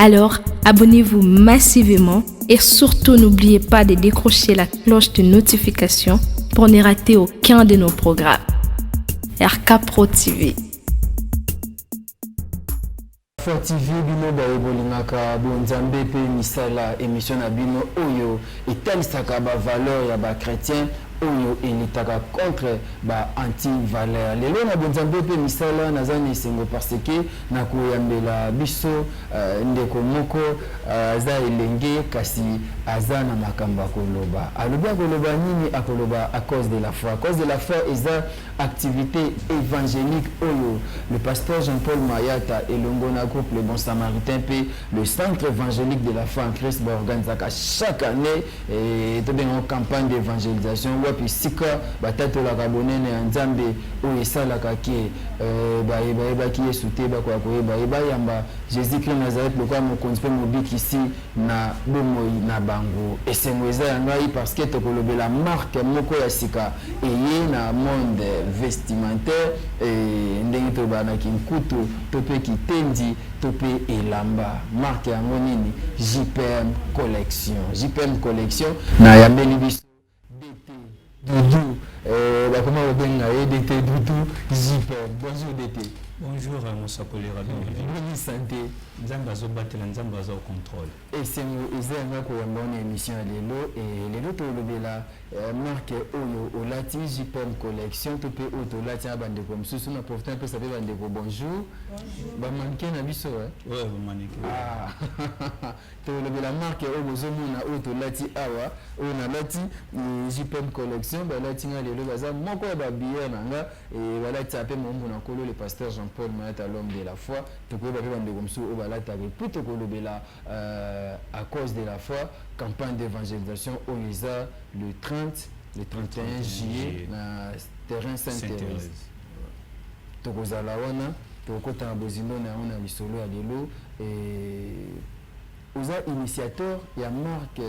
Alors, abonnez-vous massivement et surtout n'oubliez pas de décrocher la cloche de notification pour ne rater aucun de nos programmes. RK Pro TV. TV bino bayebolingaka bonzambe pe misala émission na bino oyo etalisaka ba valeur ya ba chrétien oyo elitaka contre ba anti valeur lelo na bonzambe pe misala nazani sengo parce que na koyambela biso ndeko moko za elenge kasi azana makamba koloba aloba koloba nini akoloba à cause de la foi eza activité évangélique oyo le pasteur Jean-Paul Mayata et Longona groupe Le Bon Samaritain puis le centre évangélique de la foi en Christ organise chaque année et une campagne d'évangélisation wapi sika batato la kabonene nzambe oyo esalaka ke ba ki esute ba kwa ba yamba Jésus-Christ Nazareth lokwa mokonzi pe mobikisi na bomoi na bango esengweza yangai parce que tokolobela marque moko ya sika eye na monde vestimentaire et ndenge to bana kinkutu to pe kitendi to pe elamba marque yango nini JPM collection na yambeli biso DT Doudou ba comment obenga DT Doudou JPM bonjour DT. Bonjour à mon sapolé Rabbi. Bonne santé. Nzamba zo batela nzamba zo contrôle. Et c'est ezanga ko yambona émission lelo et lelo to lobela marque oyo olati JPM collection to pe auto lati abande comme susu na profiter un peu ça fait bande ko bonjour. Ba mannequin na biso ouais ba mannequin. Ah. To lobela marque oyo zomona auto lati awa oyo na lati JPM collection ba lati nga lelo baza moko ba bière nanga et ba lati apé mombo na kolo le pasteur Jean-Paul Mayata l'homme de la foi to ko ba pe bande comme susu la plutôt que à cause de la foi campagne d'évangélisation au Lisa le 31 juillet na terrain Sainte-Thérèse tokozala wana tokota bozino na ona lisolo ya lelo et aux initiateur ya marque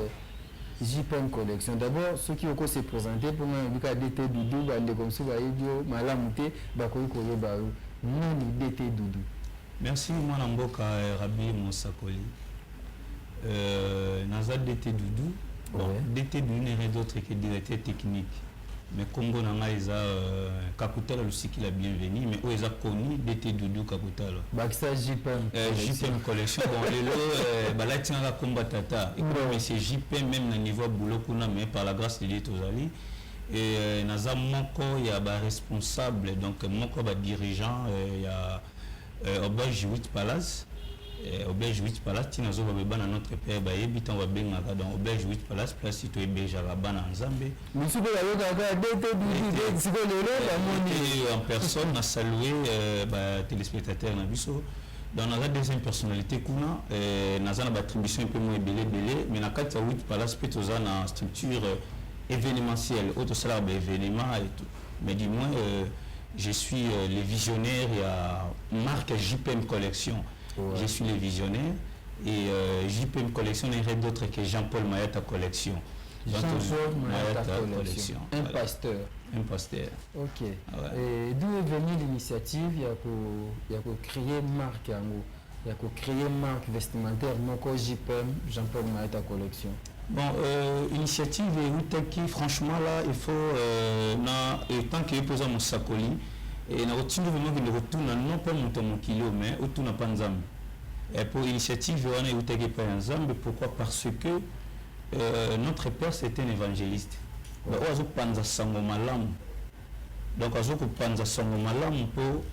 JPM collection d'abord ceux qui ont se présenter pour moi bika DT Doudou bande comme ça ba yebio malamuté ba ko koyeba nani DT Doudou. Merci moi Namboka Rabbi Monsakoli. Naza DT Doudou. Bon, DT Doudou n'est rien d'autre que directeur technique. Mais Congo nanga eza Kakutala le siki la bienvenue mais o eza connu DT Doudou Kakutala. Baksa JPM collection bon lelo balatinga komba tata. Et comme c'est JPM même na niveau boulot kuna mais par la grâce de Dieu tozali et naza moko ya ba responsable donc moko ba dirigeant ya Auberge 8 Palace Auberge 8 Palace tina zo ba na notre père ba yebitan wa benga dans Auberge 8 Palace place to ebeja ba na Nzambe monsieur ba yoga ga DT siko lelo ba moni en personne na saluer ba téléspectateurs na biso dans la deuxième personnalité kuna na za na ba attribution un peu moins belé mais na kati 8 Palace plutôt za na structure événementielle autre cela ba événement et tout mais du moins je suis le visionnaire et à marque JPM collection. Ouais. Je suis le visionnaire et JPM collection n'est rien d'autre que Jean-Paul Mayata collection. Jean-Paul Mayata collection. Un voilà. pasteur. Un pasteur. Ok. Ouais. Et d'où est venue l'initiative? Il y a créer marque il y a créer marque vestimentaire moko JPM Jean-Paul Mayata collection. Bon, initiative et franchement là il faut tant qu'il est posé mon sakoli et na rotino vraiment que le retour non pas mon kilo mais autour n'a pas nzambe et pour initiative on a utaki pas nzambe pourquoi parce que notre père c'était un évangéliste ba ozo panza sango malam donc azo ko panza sango malam pour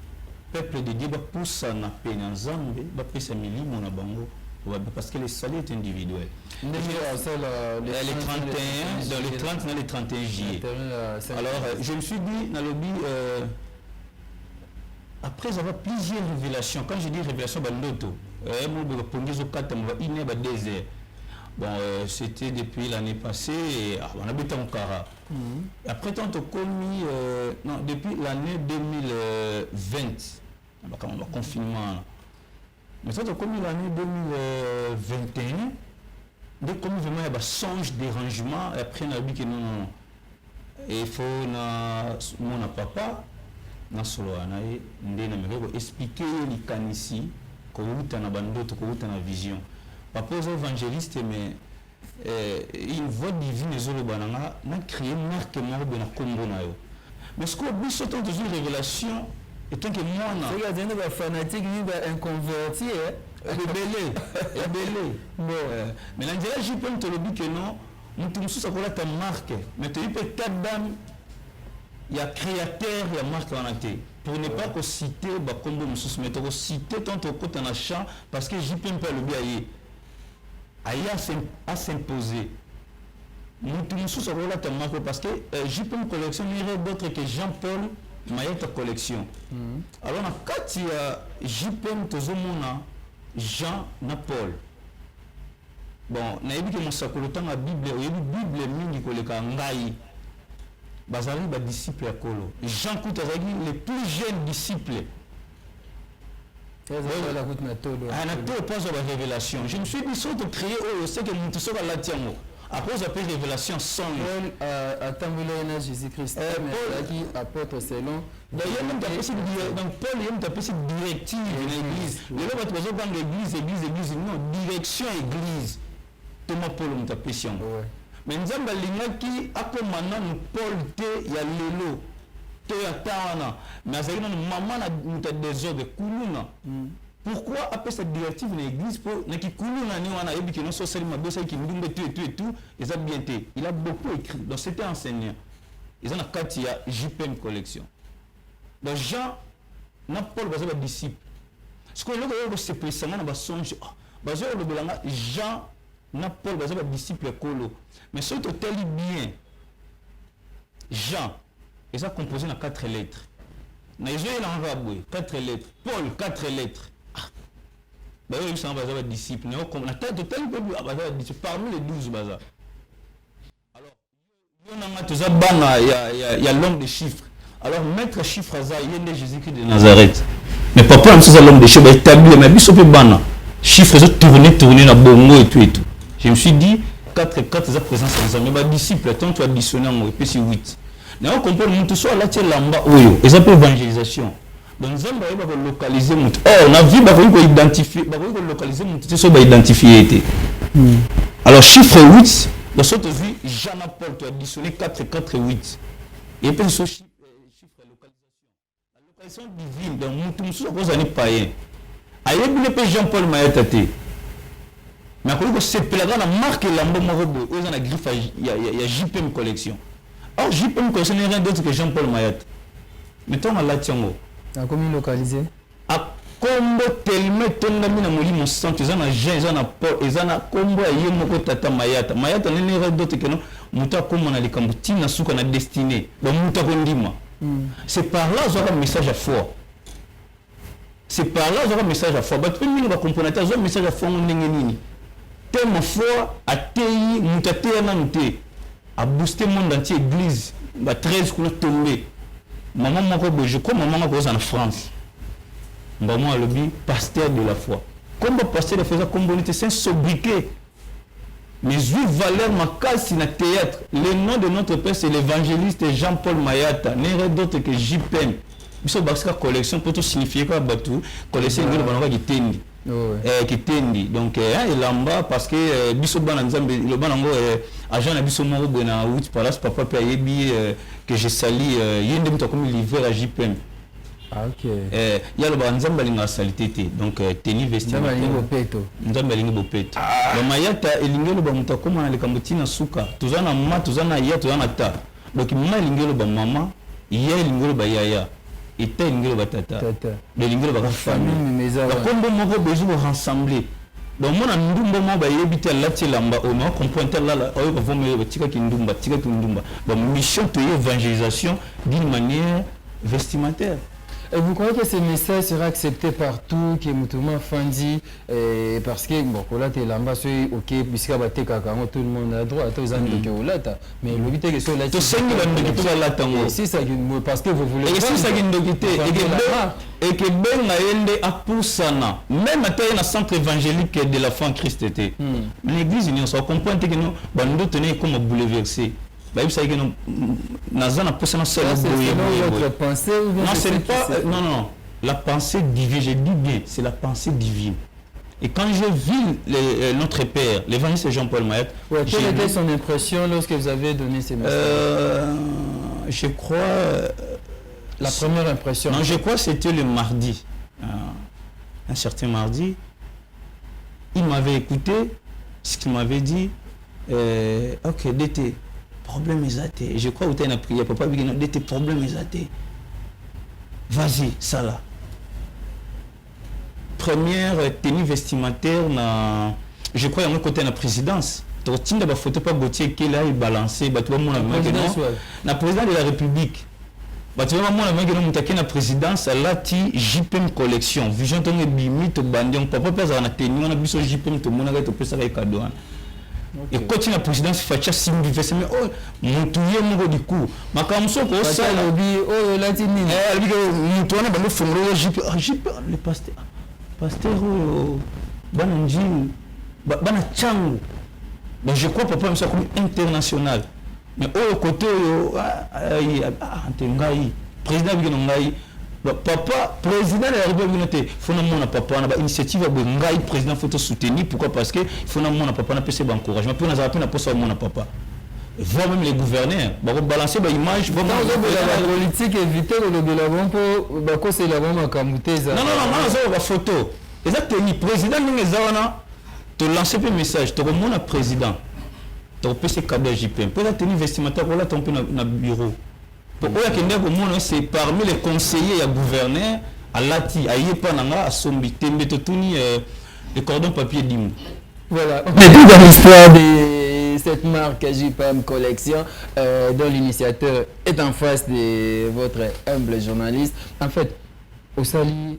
peuple de Dieu ba poussa na pena nzambe ba pesa milimo na bango parce que le salut est individuel. Les 31, dans les 30, dans les 31 juillet. Alors, je me suis dit, dans le après avoir plusieurs révélations, quand je dis révélation, bon, c'était depuis l'année passée, et on habitait en Kara. Après, tant commis, non, depuis l'année 2020, quand on va confinement. Mais ça, comme l'année 2021, dès que vraiment il y a un songe dérangement, et après on a dit que non, il faut mon papa, na solo anaye ndena meko expliquer les canisi kouta na bandoto kouta na vision papa aux évangélistes mais une voix divine ezoloba nanga na créer marque moko be na kombo na yo mais ce que biso tant de révélation et tant que moi na c'est que des fanatiques ni ba inconverti belé bon mais l'angela je peux te le dire que non mutu mususa kola ta marque mais tu peux tadam il y a créateur il y a marque en athée pour ne pas citer ba kombo mususu mais to citer tant au côté na champ parce que je peux pas le bien à s'imposer mutu mususa kola ta marque parce que je peux me collectionner d'autres que Jean-Paul Mayata collection alors na kati ya JPM tozomona Jean na Paul bon nayebi ke mosakolo tanga Bible oyebi Bible mingi koleka ngai bazali ba disciple akolo Jean kuta azali le plus jeune disciple na to pas la révélation je me suis dit saut de créer oh c'est que mutu soka latiamo après ça appelle révélation sans Paul a tambulé na Jésus-Christ mais qui apôtre selon d'ailleurs même donc Paul il a appelé directive de l'église les gens vont pas l'église non direction église Thomas Paul on t'a appelé mais nzamba lingaki akomana no Paul te ya lelo te ya tawana mais azali na maman na muta désordre kuluna pourquoi après cette directive de l'église pour na ki kuluna ni wana yebi que non social mabosa ki ndumbe tout et ça bien été il a beaucoup écrit donc c'était enseignant ils ont na kati ya JPM collection donc Jean na Paul bazaba disciple ce que le se présenter na ba songe bazo le belanga Jean na Paul bazaba disciple kolo mais ce que tu lis bien Jean et ça composé na 4 lettres na Jean il en raboué 4 lettres Paul 4 lettres bah oui ça va disciple mais comme la tête de tel peuple parmi les 12 bazar alors il y a l'homme de chiffres alors maître chiffre ça il est Jésus-Christ de Nazareth mais papa même ça l'homme de chiffres établi mais biso pe bana chiffres ça tourner na bongo et tout je me suis dit 4 ça présence des amis bah disciple tant tu additionner moi et puis c'est 8 mais on comprend tout ça là tu lamba oyo et ça peut évangélisation donc Zamba il va localiser mon on a vu bah il va identifier bah il va localiser mon c'est ça va identifier alors chiffre 8 dans cette vie Jean-Paul tu additionner 4 8 et puis ce chiffre localisation la localisation divine dans mon tout ça cause n'est païen ayebi le pe Jean-Paul Mayata te mais ako se pelaga na marque lambo moko oza na griffe il y a JPM collection or JPM collection n'est rien d'autre que Jean-Paul Mayata mettons à la tiango a comment localiser a combo tellement tondami na molimo centre ezana Jean ezana Paul ezana combo ye moko tata Mayata n'est rien d'autre que non muta comme na likambo tina suka na destinée donc muta ko ndima c'est par là zo un message à foi c'est par là zo un message à foi ba tu mingi ba comprendre zo message à foi ndenge nini tellement foi a tei muta te na nte a booster monde entier église ba 13 ko tomber maman moko bo je crois maman ko en France maman le bi pasteur de la foi comme pasteur de faisait comme bonité c'est sobriquet mais huit valeurs makasi na théâtre le nom de notre père c'est l'évangéliste Jean-Paul Mayata n'est d'autre que JPM biso basika collection pour tout signifier quoi batu collection ngelo banaka kitendi kitendi donc elamba parce que biso bana nzambe le bana ngo agent na biso moko bona out palace papa pe yebi que je sali yende muta comme livreur à JPM ok ya le bana nzambe linga salité donc tenue vestimentaire nzambe linga bopeto le Mayata elingelo ba muta comme na likambo tina suka tuzana mama tuzana ya tuzana ta donc mama elingelo ba mama ya elingelo ba yaya et tel ingélo batata de l'ingélo ba famille la combo moko besoin rassembler donc mon ndumba mo ba yebita lati lamba o ma comprendre là o ko vomé ba tika ki ndumba ba mission de évangélisation d'une manière vestimentaire. Et vous croyez que ce message sera accepté partout, que Moutouma Fandi, parce que bon, là, tu es là-bas, ok, puisque tout le monde a droit, tous les amis de Keolata, mais le but est que sur la si ça parce que vous voulez. Et si ça et que Ben Naende a poussana, même à un centre évangélique de la foi en Christ était. L'église, on comprend que nous, nous tenons comme bouleversé. Non, c'est pas. Non. la pensée divine, je dis bien, c'est la pensée divine. Et quand je vis notre Père, l'évangéliste Jean-Paul Maillet... Ouais, quelle était son impression lorsque vous avez donné ces messages? Je crois... la première impression. Non, je crois que c'était le mardi. Un certain mardi. Il m'avait écouté, ce qu'il m'avait dit. Ok, d'été, problème est. Je crois que tu as prié, papa, d'été, problème est. Vas-y, ça là. Première tenue vestimentaire, je crois, il y a un côté de la présidence. Tu as une photo pas Gauthier qui est là, il balancé, tu vois, la présidence de la République. Tu vois, la présidence, là, tu JPM collection. Vision, tu as bimi, tu as bandé, on peut pas faire la tenue, on a vu ce JPM, tu as fait ça avec cadeau. Et quand la présidence fait ça, mais oh, mon touye mon du coup. Ma comme ça, quoi, ça, oh, la tini. Mon touye, on a fait JPM, le pasteur. Pasteur, Bananji, Banachango. Donc je crois papa ça comme international. Mais au côté, président Ngai, papa, président de la République, il faut que papa, on a une initiative de Ngai, président, il faut soutenir. Pourquoi? Parce que il faut que papa, on a pu encourager. Mais on a pu encourager papa. Voir même les gouverneurs, balancer l'image. Dans la politique, éviter le lobby pour c'est la bonne camoutée. Non, c'est la photo. Exactement, le président te lancer un message, tu as un président, tu as PC cadre JPM. Pour la tenue vestimentaire, tu as un bureau. Pour c'est parmi les conseillers et gouverneurs, à Lati, à Yepananga, à Sombi, Tembe, Totuni, les cordons papier d'Imou. Voilà, on est tout dans l'histoire de cette marque JPM Collection, dont l'initiateur est en face de votre humble journaliste. En fait, au Sali,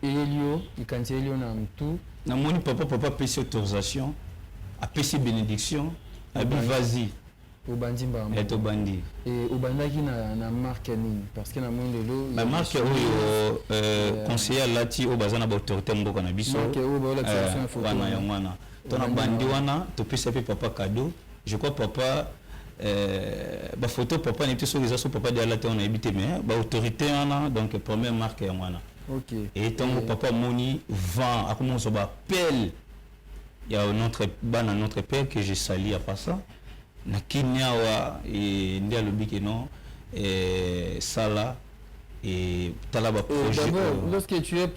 Elio, il quand Elio n'a tout. Na moni papa PC autorisation, a PC bénédiction, a dit vas-y. Au bandi ba. Et au bandi. Et au banda qui na marque ni parce que na monde lo. La marque conseiller lati au bazana ba autorité mboka na biso. Marque au ba la création photo. Wana ya mwana. Tona bandi wana to PC papa cadeau. Je crois papa ba photo papa n'était sur les assos papa de la on a habité mais ba autorité wana donc première marque ya mwana. Ok. Et tant que papa Moni vend, à comment on s'appelle, il y a notre père que j'ai sali à part ça. Na Kinyawa et Ndia Lobi non et Sala et Talaba projet. D'abord, lorsque tu as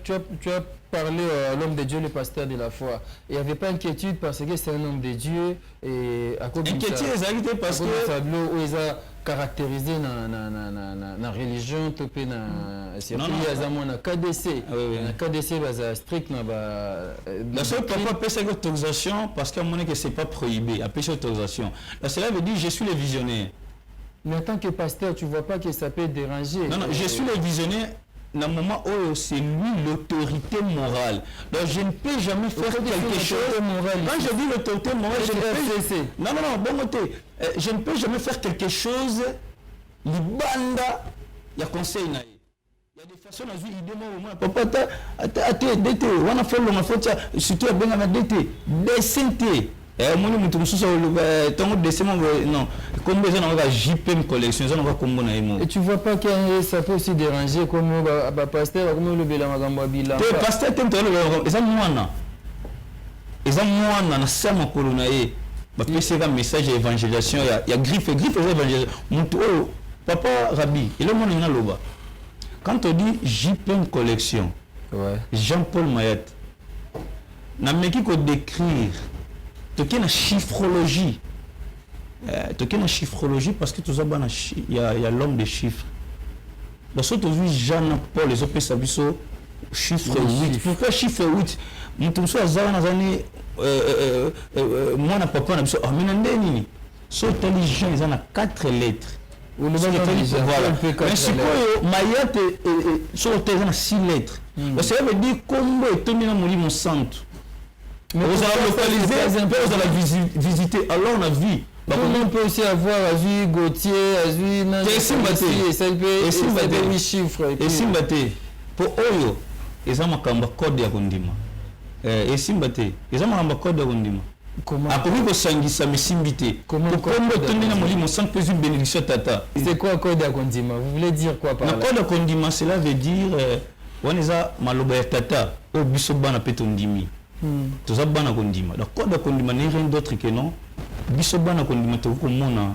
parlé à l'homme de Dieu, le pasteur de la foi, il n'y avait pas d'inquiétude parce que c'est un homme de Dieu et à cause de ça, parce que où ils ont caractérisé la religion, topé na surtout il y a un KDC, un KDC basa strict na ba. La seule papa paie cette autorisation parce qu'à mon avis que c'est pas prohibé, à payer cette autorisation. Là cela veut dire je suis le visionnaire. Mais en tant que pasteur, tu ne vois pas que ça peut déranger. Non, je suis le visionnaire. Dans le moment où c'est lui l'autorité morale. Donc je ne peux jamais faire quelque chose. Quand je dis l'autorité morale, je ne peux jamais faire quelque chose. Libanda, il y a conseil. Il y a des façons à jouer l'idée moi. Papa, on a fait le surtout à Benga d'été, décente. Moi, je non, comme besoin d'avoir JPM collection, et tu vois pas que ça peut aussi déranger comme pasteur, comme le Bélamagambabila. Le pasteur, ils ont moins ça ma colonne. C'est un message d'évangélisation. Il y a griffe évangélisation. Papa Rabi, il est mon loba. Quand on dit JPM collection, Jean-Paul Maillet, n'a même qui décrire. Tu as une chiffrologie. Parce que il y a l'homme des chiffres. Dans ce que tu Jean-Paul, les autres sabiso chiffre 8. Pourquoi chiffre 8? Nous sommes dans les années. Moi, je papa, je suis nini. So intelligent, ils ont 4 lettres. Voilà. Mais si quoi, Maillet, so ils ont 6 lettres. Ça veut dire comment est mon centre. Mais vous allez localiser, vous allez visiter, alors on a vu. On peut aussi avoir Azui Gauthier, Azui Nancy, SLP, 8 chiffres. Et Simbate, pour Oyo, ils ont un code de Kondima. Et Simbate, ils ont un code de Kondima. Comment? Après, vous avez un Simbité. Comment vous bénédiction tata. C'est quoi le code de Kondima? Vous voulez dire quoi par là? Le code de Kondima, cela veut dire wana eza maloba ya tata oyo biso bana mpe tondimi toza bana kondima donc code ya kondima n'est rien d'autre que non biso bana kondima tokoki komona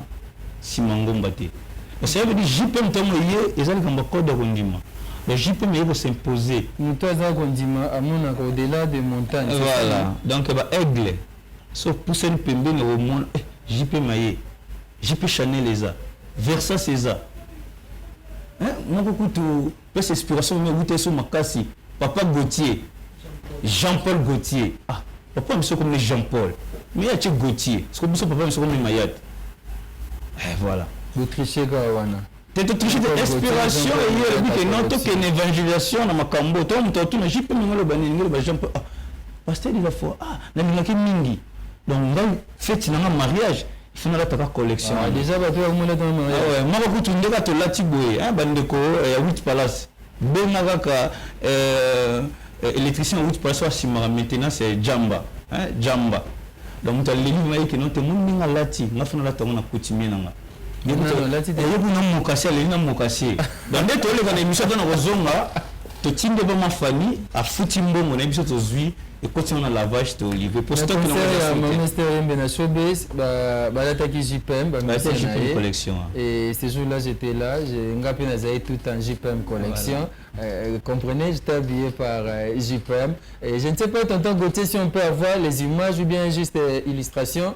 nsima ngomba te ça veut dire JPM ntango ye eza likambo ya code ya kondima donc JPM eye kosimposer moto aza kondima amonaka au-delà de montagne voilà donc baaigle so pusani pembeni omona JPM aye JP Chanel eza Versace eza moko kutu pesa inspiration me wute so makasi papa Gauthier Jean-Paul Gauthier papa miso comme Jean-Paul mais ya Gauthier parce que miso papa miso comme Mayat voilà vous trichez quoi wana tete tricher de inspiration et il que non to que une évangélisation na makambo to muto to na JP ngolo baningelo ba Jean-Paul pasteur il a foi na ngaki mingi donc ngai fête na mariage il faut na ta collection déjà ba to mona dans mariage moko kutu ndeka to lati boye bandeko ya 8 palace benga kaka électricien 8 palace wa maintenant c'est Jamba Jamba donc tu as les livres qui non te mon ninga lati ngafuna lata ngona kutimie nanga yebu na mokasi ali na mokasi donc nde toleka na émission na kozonga to tinde ba mafani afuti mbongo na biso tozwi et continue na lavage to livrer pour stock na ministère mbena showbiz ba lataki JPM ba JPM collection et ce jour là j'étais là j'ai ngapé na zaï tout en JPM collection comprenez j'étais habillé par JPM et je ne sais pas tonton Gauthier si on peut avoir les images ou bien juste illustration.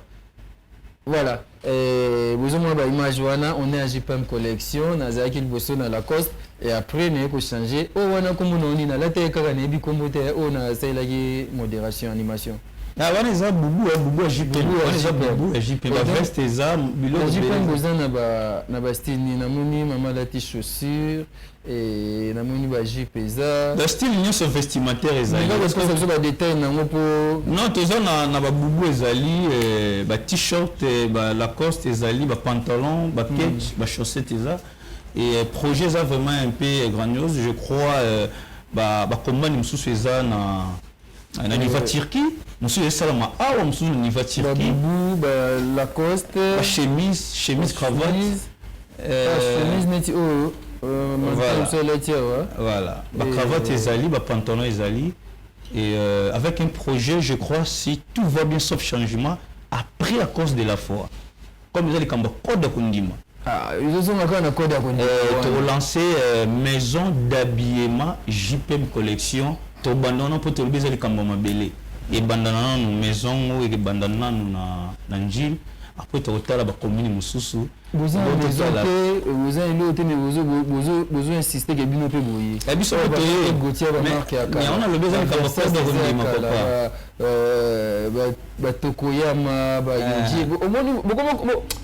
Voilà, vous avez une image, on est à JPM collection, on a Zaki Bosso dans la Lacoste, et après, on a changé. Oh, on a comme on a la tête, on a essayé la modération, animation. Ah, on est à Boubou, à JPM, Boubou, à JPM, la veste est à Bilo. JPM, vous avez style, namoni, maman la tes chaussures, et namoni ba JPza. Le style, il y a ce vestimentaire, ezali. Parce que ça a des détails, non, tu as na ba Boubou, ezali, ba t-shirt, ba Lacoste, ezali, ba pantalon, ba ketch, ba chaussettes, ezali. Et projet, ça vraiment un peu grandiose, je crois, ba combat, nous sous ça na niveau Turquie, monsieur Salama awa monsieur niveau Turquie Lacoste chemise cravate chemise neti voilà ba cravate ezali ba pantalon ezali et avec un projet je crois si tout va bien sauf changement après à cause de la foi comme ils ont les cambos code kundima ils ont encore un code à relancer maison d'habillement JPM collection to bandana pour te le baiser les cambos mabélé et bandana nous maison et bandana nous na njil après tu retard la commune mususu vous avez l'autre mais vous insister que bino pe boyer et biso mais on a le besoin de cambos de papa ba tokoyama ba yinji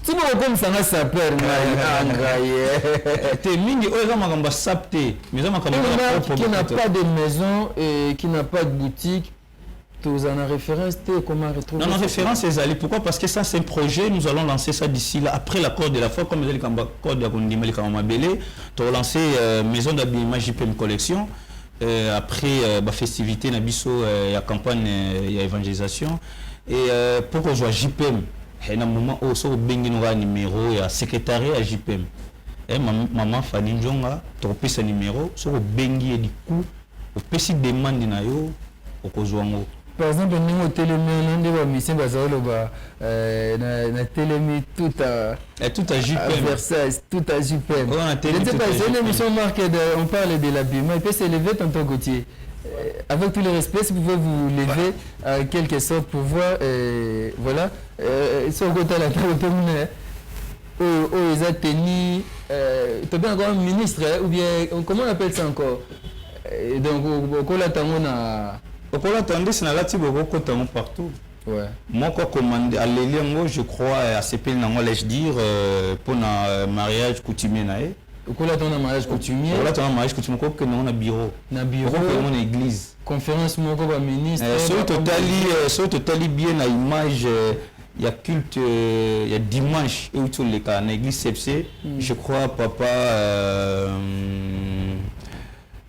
si vous comme ça na saper ngai te mingi oza makamba sapte mais za makamba qui n'a pas de maison et qui n'a pas de boutique. Vous en avez référence, comment retrouver? Non, référence est allée. Pourquoi? Parce que ça, c'est un projet. Nous allons lancer ça d'ici là, après l'accord de la foi, comme les accords de Kondima, les Kamabélé. Nous allons lancer maison d'habillement JPM collection. Après la festivité, il y a campagne, il y a évangélisation. Et pour qu'on soit JPM, il y a un moment où on a un numéro, il y a un secrétariat à JPM. Maman Fanny Njonga, tu as ce numéro, tu as bengi du coup, tu as demande na yo, au par exemple, nous, au télémi, on a mission na télémi tout à JPM. Versailles, tout à JPM. C'est une émission marquée, on parle de l'habillement. Il peut s'élever tantôt Gauthier. Avec tous les respects, si vous pouvez vous lever en quelque sorte pour voir, voilà, sur côté la table, ils ont tenu, tu as bien encore un ministre, ou bien, comment on appelle ça encore? Donc, au la Pourquoi l'attendre, c'est la lati beaucoup partout. Ouais. Moi, quoi commander à l'élève, je crois à ce pays, je dire pour un mariage coutumier naé. Pourquoi l'attendre un mariage coutumier? Pourquoi l'attendre un mariage coutumier? Pourquoi que nous on a bureau? Na bureau. Pourquoi on a église? Conférence moi comme ministre. Sur totali bien la image. Il y a culte, il y a dimanche où tous les cas, l'église CFC, je crois papa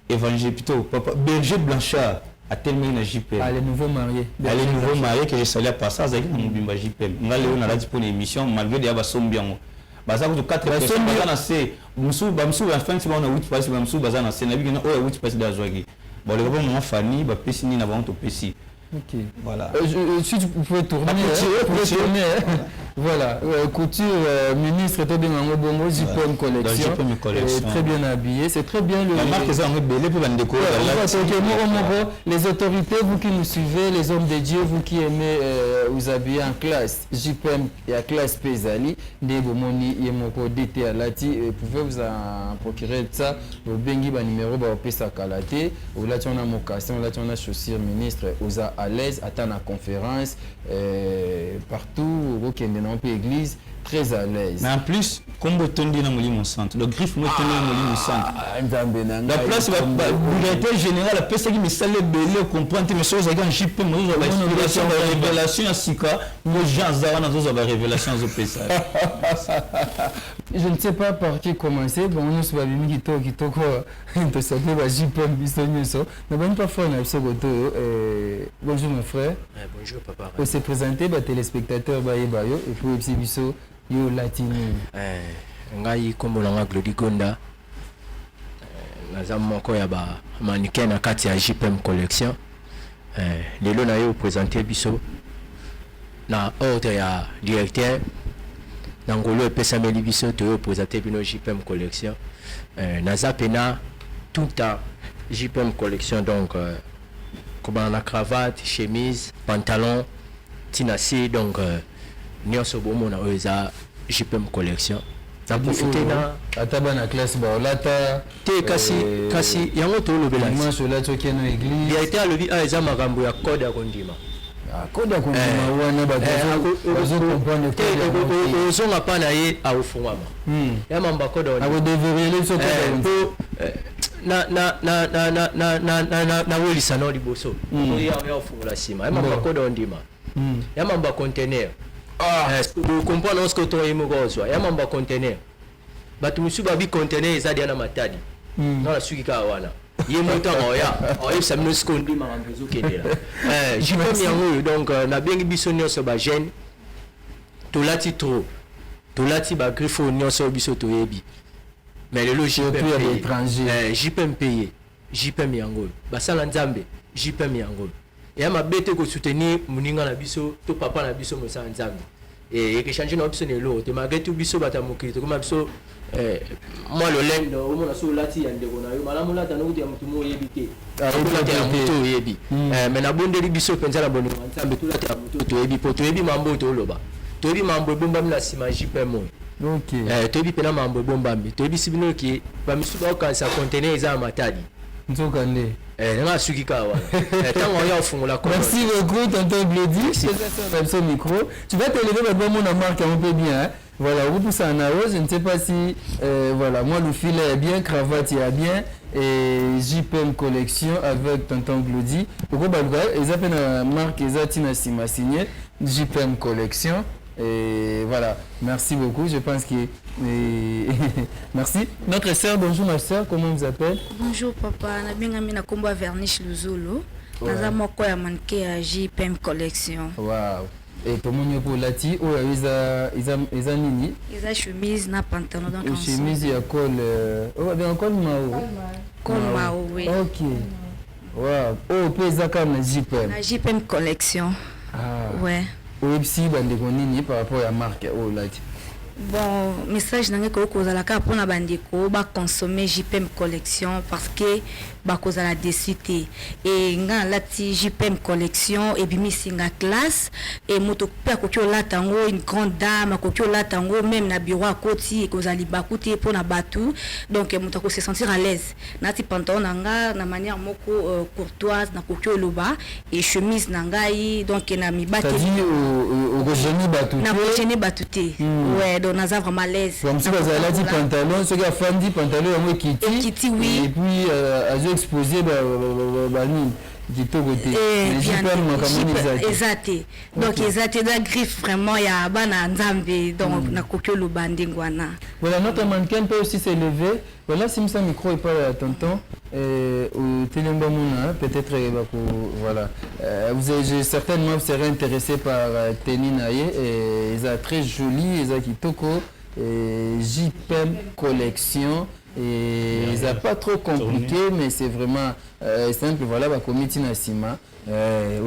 évangile plutôt papa Berger Blanchard a tellement une JPM. Les nouveaux mariés. Les nouveaux mariés que je salue à passage avec mon bimba JPM. On a dit pour l'émission malgré des abassom bien. baza ko 4 personnes baza na C musu ba musu ba fin on a 8 places ba musu baza na C na bigena o 8 places d'azwaki bon le moment Fanny ba pesi ni na ba on to pesi. Ok. Voilà. Si tu pouvais tourner, voilà. Couture, ministre, tout bien en bongo, JPM collection. Très bien habillé. C'est très bien le. La marque est en belé pour la déco. Les autorités, vous qui nous suivez, les hommes de Dieu, vous qui aimez vous habiller en classe, JPM et à classe Pesali, Nebomoni, Yemoko, DT Alati, pouvez vous en procurer ça. Au Bengi, numéro, au Pesa Kalate, ou là tu en as mocassin, là tu en as chaussures, ministre, aux à l'aise, attendre la conférence, partout, au Kendenampi église, très à l'aise. Mais en plus, comme vous tenez dans mon centre, le griffe me tenait dans mon centre. La place, la directeur général, la personne qui me salait belé, comprendre mes choses, avec un JP, moi, j'ai révélation à Sika, moi, Jean Zara, nous avons révélation au PSA. Je ne sais pas par qui commencer. Bon, nous sommes venus qui toko, tu sais pas, JP, bisognoso. Mais bon, parfois, on a ce goto. Bonjour, mon frère. Bonjour, papa. On s'est présenté, téléspectateur, et puis, petit biso, yo latino. Ngai kombo langa Glody Gonda. Naza moko ya ba mannequin na kati ya JPM collection. Lelo na yo présenter biso na ordre ya directeur Nangolo epesameli biso to présenter bino JPM collection. Naza pena tout à JPM collection donc comme la cravate, chemise, pantalon, tinassi donc nyonso bomo na oza JPM collection. Na profiter na ataba na classe ba olata te kasi yango to lobela dimanche là to keno église il a été alobi a eza makambo ya code ya kondima code ya kondima wana ba zo comprendre te ozonga pa na ye a ofungama ya mamba code a vous devriez les so na welisa no liboso ya ofungula sima ya mamba code ondima ya mamba container vous comprenez ce que tu as dit, ya mamba conteneur batu musu babi conteneur eza dia na matadi na la suki ka wana ye moto oya samino skondi makambezo kendela JPM yango donc na bengi biso nyonso ba jeune tolati trop tolati ba griffo nyonso biso toyebi mais le JPM payé JPM yango basala nzambe JPM yango ya mabete ko soutenir muninga na biso to papa na biso mo sa nzambe et que changer na biso ne lo te malgré tout biso bata mokili to comme biso moi le lendo o mona so lati ya ndeko na yo malamu lata no ya mutu mo yebite lati ya mutu yebi mais na bondeli biso penza na boninga nzambe to lati ya mutu to yebi po to yebi mambo to loba to yebi mambo bomba na sima JPM OK to yebi pena mambo bomba mi to yebi sibino ki ba misu ba kansa conteneur za matadi nzokande nga suki ka wana tango ya ofungula ko merci beaucoup tonton Glody c'est ça micro tu vas te lever maintenant mon marque un peu bien hein? Voilà vous poussez en arrose je ne sais pas si voilà moi le filet est bien cravate est bien et JPM collection avec tonton Glody pourquoi bah ils appellent la marque Ezatina Sima signé JPM collection et voilà merci beaucoup je pense que merci notre sœur bonjour ma sœur comment vous appelle bonjour papa na benga mina kombo Verniche Luzolo naza moko ya mannequin ya JPM collection wow et pour mon pour lati o isa nini isa chemise na pantalon donc en chemise ya col bien col mao oui OK wow oh pesa comme na JPM collection ouais aussi bandeko nini par rapport à marque oh lati bon message nange ko kozalaka pona bandeko ba consommer JPM collection parce que ba kozala desité et nga lati JPM collection et bimisinga classe et moto pe ko latango une grande dame ko latango même na bureau à côté kozali bakuti pona batu donc moto ko se sentir à l'aise nati pantalon nanga na manière moko courtoise na ko loba et chemise nangai donc na mi bate au génie batu na génie batuté ouais donc naza vraiment à l'aise comme si vous avez dit pantalon ce qui a fandi pantalon moi kiti oui et puis exposé ni Gito côté exact donc exact da griffe vraiment ya bana nzambe donc na kokyo lo bandingwana voilà notre mannequin peut aussi s'élever voilà si ça micro est pas tonton au télémba mona peut-être voilà vous avez certainement serez intéressé par Teninaye et ils a très joli ils a kitoko JPM Collection. Et ça pas trop compliqué, mais c'est vraiment simple. Voilà, bah, comité Nassima. Au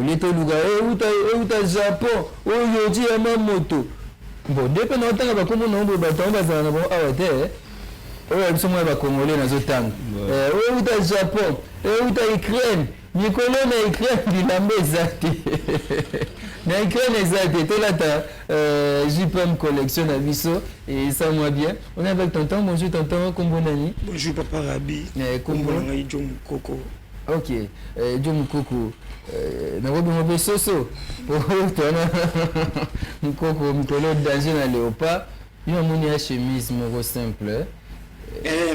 lieu de Luga, où t'as Japon, où Yoji a ma moto. Bon, dépendant de temps, comme on a un bâton, on va s'en avoir à la terre. Où sont les Congolais dans le temps. Où t'as Japon, où t'as Ukraine. Nicolas na Ukraine, il a mis ça. Na Ukraine, exact. Et là, t'as JPM Collection à Bisso. Et ça, moi bien. On est avec tonton. Bonjour, tonton. Comment on bonjour, papa Rabi. Comment on est John Coco. Ok. John Coco. N'a pas besoin de soso. Pour toi, Coco, Nicolas, danger dans le léopard. Il y a une chemise, mon simple.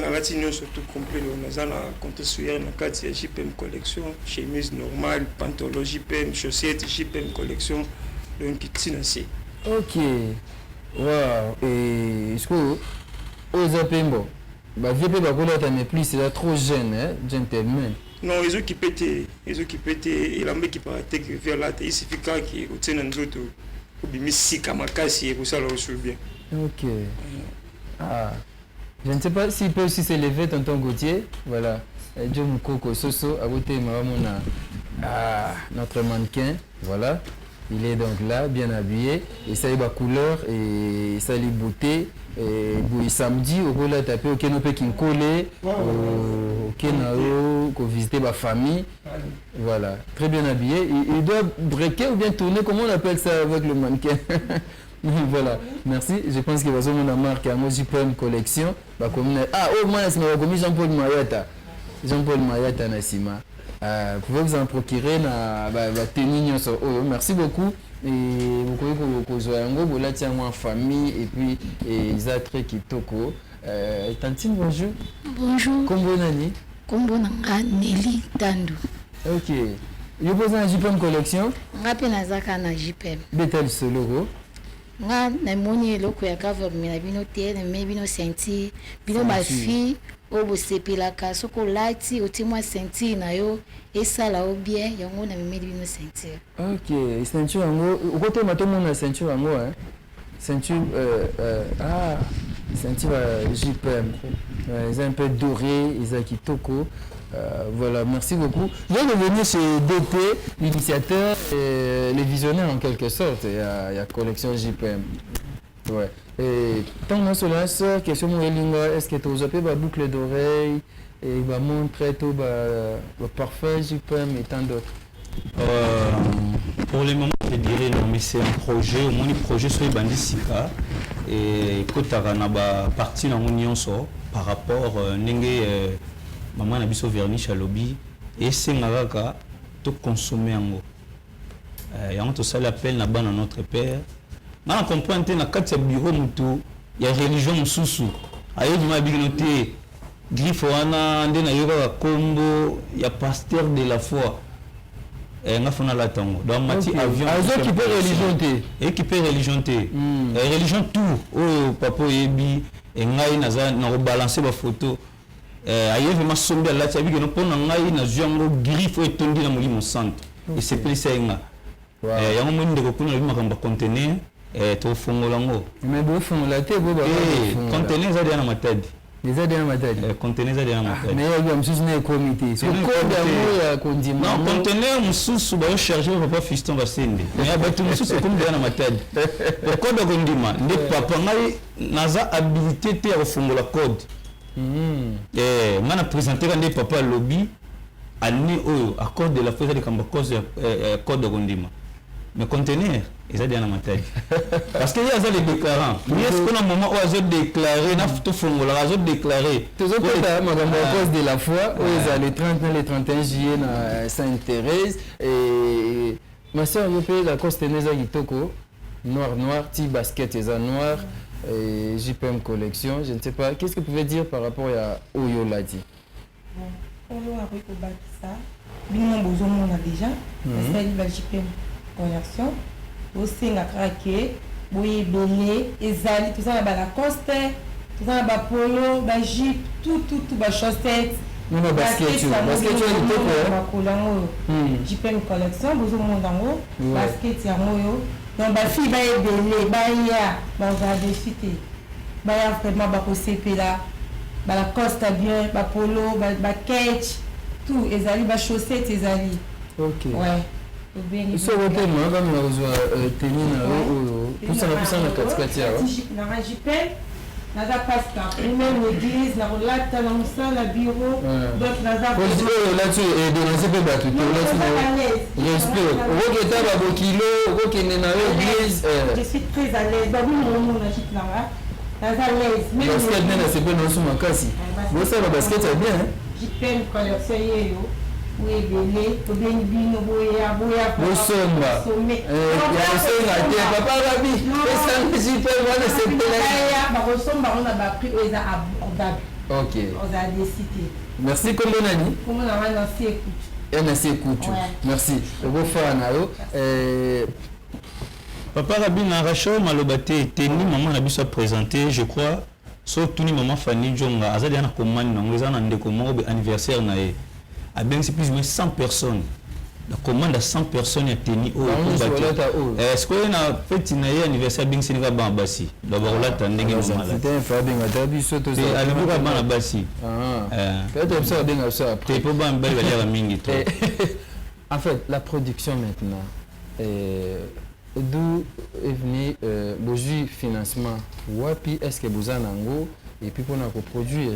Nagati nyonso tout complet naza na compte suyer na kati ya JPM Collection, chemise normale, pantalon JPM, chaussettes JPM Collection, donc tina si. Ok. Wow. Et est-ce que aux apembo bah VP ba kola ta mais plus c'est trop jeune hein, gentleman. Non, ils occupent et la mec qui part que vers là il suffit qu'il obtienne nzoto obimisi kama kasi et pour ça là aussi bien. Ok. Ah. Je ne sais pas s'il peut aussi s'élever, tonton Gauthier. Voilà. Joe Moukoko Soso, à côté notre mannequin. Voilà. Il est donc là, bien habillé. Et ça, il a couleur et ça, il beauté. Et samedi, au Gola tapé, au Kenopé qui collé, au Kenao, qu'on visiter ma famille. Voilà. Très bien habillé. Il doit breaker ou bien tourner, comment on appelle ça avec le mannequin? Voilà, merci. Je pense que vous avez une marque à JPM Collection. Ah, oh, moi, c'est Jean-Paul Mayata. Jean-Paul Mayata Nassima. Vous pouvez vous en procurer na tenue. Merci beaucoup. Et vous pouvez vous en famille et puis ils ont très kitoko. Tantine, bonjour. Bonjour. Comment Nani? Comment Nelly Tandu. Ok. Vous posez un JPM Collection? Rappelez Nazaka na JPM. Betel Solo. Nga na moni eloko ya government na bino te na me bino senti bino ba fi o bo sepelaka soko lati otimwa senti na yo esala o bien yango na me bino senti. Ok, ceinture yango okote matomo na ceinture yango hein. Ceinture ceinture JPM. Ils sont un peu dorés, ils ont kitoko. Voilà, merci beaucoup. Je vais revenir chez DT, l'initiateur et les visionnaires en quelque sorte. Il y a collection JPM. Ouais. Et tant que cela, question est-ce que tu as usé la boucle d'oreille et la montre tout le parfait JPM et tant d'autres? Pour le moment, je dirais non, mais c'est un projet. Mon projet sur les bandits Sika et quand tu as partie dans mon union par rapport à maman na biso verniche à lobby et c'est ngaka to consommer yango yango to sala appel na bana notre père na comprendre na kati ya bureau mutu ya religion mususu ayo dima bignoté griffe wana nde na yoka kombo ya pasteur de la foi nga fona la tango donc mati avion azo qui peut religion té et qui peut religion té religion tout o papa yebi et ngai na balancer ba photo ayev ma sombi ala tsabi que no pona ngai na zwango griffe etondi na molimo centre et c'est plus ça nga yango mo ndeko kuna bima kamba conteneur to fongola ngo mais bo fongola te bo ba conteneur za na matadi déjà dans matadi conteneur za na matadi mais il y a un souci na comité so code ya kondima non conteneur mususu ba charger papa fiston va sende mais abatu mususu comme na matadi le code kondima ndi papa ngai naza habilité te ya fongola code on a présenté quand papa lobby année accord de la fête de Kambakos code de Gondima mais conteneur ils ont dit en matériel parce qu'il y a les déclarants est-ce qu'on a un moment où ils ont déclaré na tout fongo la ils ont déclaré tous autres cause de la foi ils ont les 30 les 31 juillet na Sainte-Thérèse et ma soeur yo pe la conteneur za kitoko noir ti basket les noir et JPM Collection, je ne sais pas. Qu'est-ce que vous pouvez dire par rapport à Oyo Ladi? Bon, Oyo a récolté ça. Bien, on a déjà. C'est la JPM Collection. Aussi, on a craqué. Oui, belé, ezali, tout ça, la coste, tout ça, la polo, la jeep, tout, la chaussette. Non, basket, tu JPM Collection, vous avez basket, donc, ma fille va être belé, va y a, va défiler. baya vraiment bakosepela balacoste bien bapolo baketch tout ezali bachaussette ezali. Ok. Ouais. So wote mwanga mnauzwa teni na oyo kusana katikati yao. Na jipe naza pasta même l'église na rolata na musala bureau donc naza ko oyo là tu et de naze pe batu to là tu respect okoke ta ba bokilo okoke na église. Je suis très à l'aise babu mo na jipe na naza à l'aise même basket nena c'est pas non suma kasi bo ça ba basket c'est bien hein. Jipe collection yeyo. Oui, belé, to bien bino boya. Bosomba. Ya osonga te papa rabi. Esa njipe wana sepela. Ya ba bosomba on a ba prix eza abordable. OK. On a décidé. Merci comme nani? Comment on a lancé écoute. NC écoute. Merci. Bo fa na yo Papa Rabi na racho malobate teni maman na biso présenté je crois surtout ni maman Fanny Jonga azali na commande na ngeza na ndeko mo anniversaire na ye. À bien c'est plus ou moins 100 personnes. La commande à 100 personnes est tenue au est-ce que na fête na anniversaire bien c'est va ban basi. D'abord là tandenge mo mala. C'était un Fabien Adabi soto ça. Et à l'époque ban na basi. Peut-être ça bien ça après. Pour ban belle valeur mingi trop. En fait, la production maintenant d'où est venu le financement. Wapi est-ce que vous en avez et puis pour produire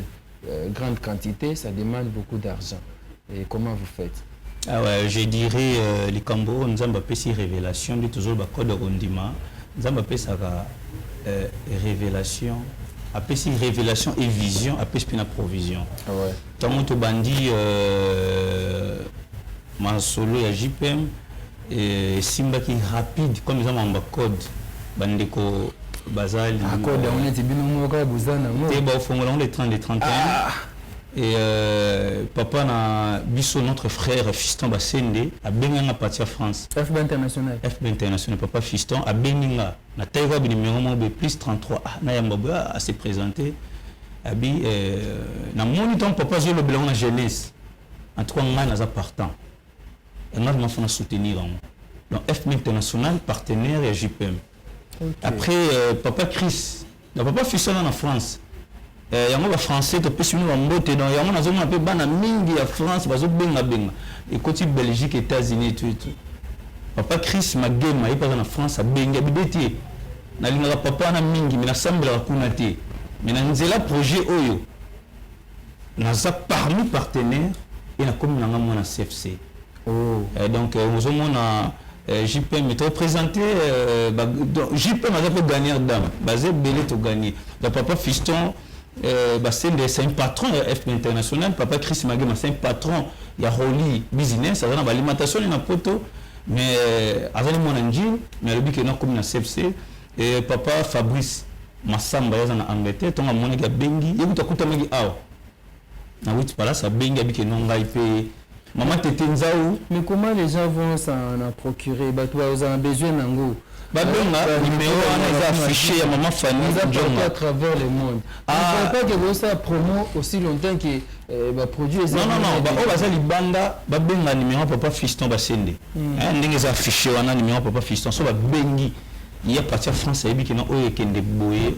grande quantité, ça demande beaucoup d'argent. Et comment vous faites? Ah ouais, je dirais les Cambo, nous avons fait révélation de toujours le code Rondima. Nous avons fait ça révélation, après révélation et vision, après c'est une provision. Ah ouais. Tant que bandi ma solo ya JPM et Simba qui est rapide comme ils ont un code bandeko bazali. Ah code on est bien au cas buzana. Et bah au fond on est 30 et 31. Et papa na biso notre frère Fiston Basende a benga parti à France. FB international. FB international papa Fiston a benga na taïwa bi numéro mo plus 33 na yamba a se présenter abi na moniton papa je le blanc na jeunesse. En tout cas on a partant. Et moi je m'en soutenir donc FB international partenaire et JPM. Okay. Après papa Chris, le papa Fiston en France. Yango ba français to pesi nous mbote donc yango nazoma pe bana mingi ya France bazo benga et côté Belgique États-Unis tout papa Chris Magema il pas en France a benga bibeti na linga papa na mingi mina sambela kuna te mina nzela projet oyo naza parmi partenaires et na comme na ngamo na CFC donc nous avons JPM est représenté JPM a pas gagner dame basé belé to gagner le papa Fiston c'est un patron de FP International. Papa Chris Magema, c'est un patron. Il y a Roli Business, il y a l'alimentation, il y a poto. Mais avant mon engine, mais le but est non comme la CFC. Et papa Fabrice Massamba, il y a en Angleterre, il y a mon gars Bengi, il y a tout à coup, il y a na oui, pas là, ça Bengi, il y a non gaipé. Maman Tetenzaou. Mais comment les gens vont s'en procurer? Bah, toi, vous avez besoin d'un goût. Numéro affiché à maman Fanny à travers le monde. Il ne faut pas que vous ça promo aussi longtemps que produit. Non, on va aller banda, benga numéro papa Fiston Basende. Ndenge za affiché wana numéro papa Fiston so ba bengi. Il y a parti en France et bien non oyo kende boye.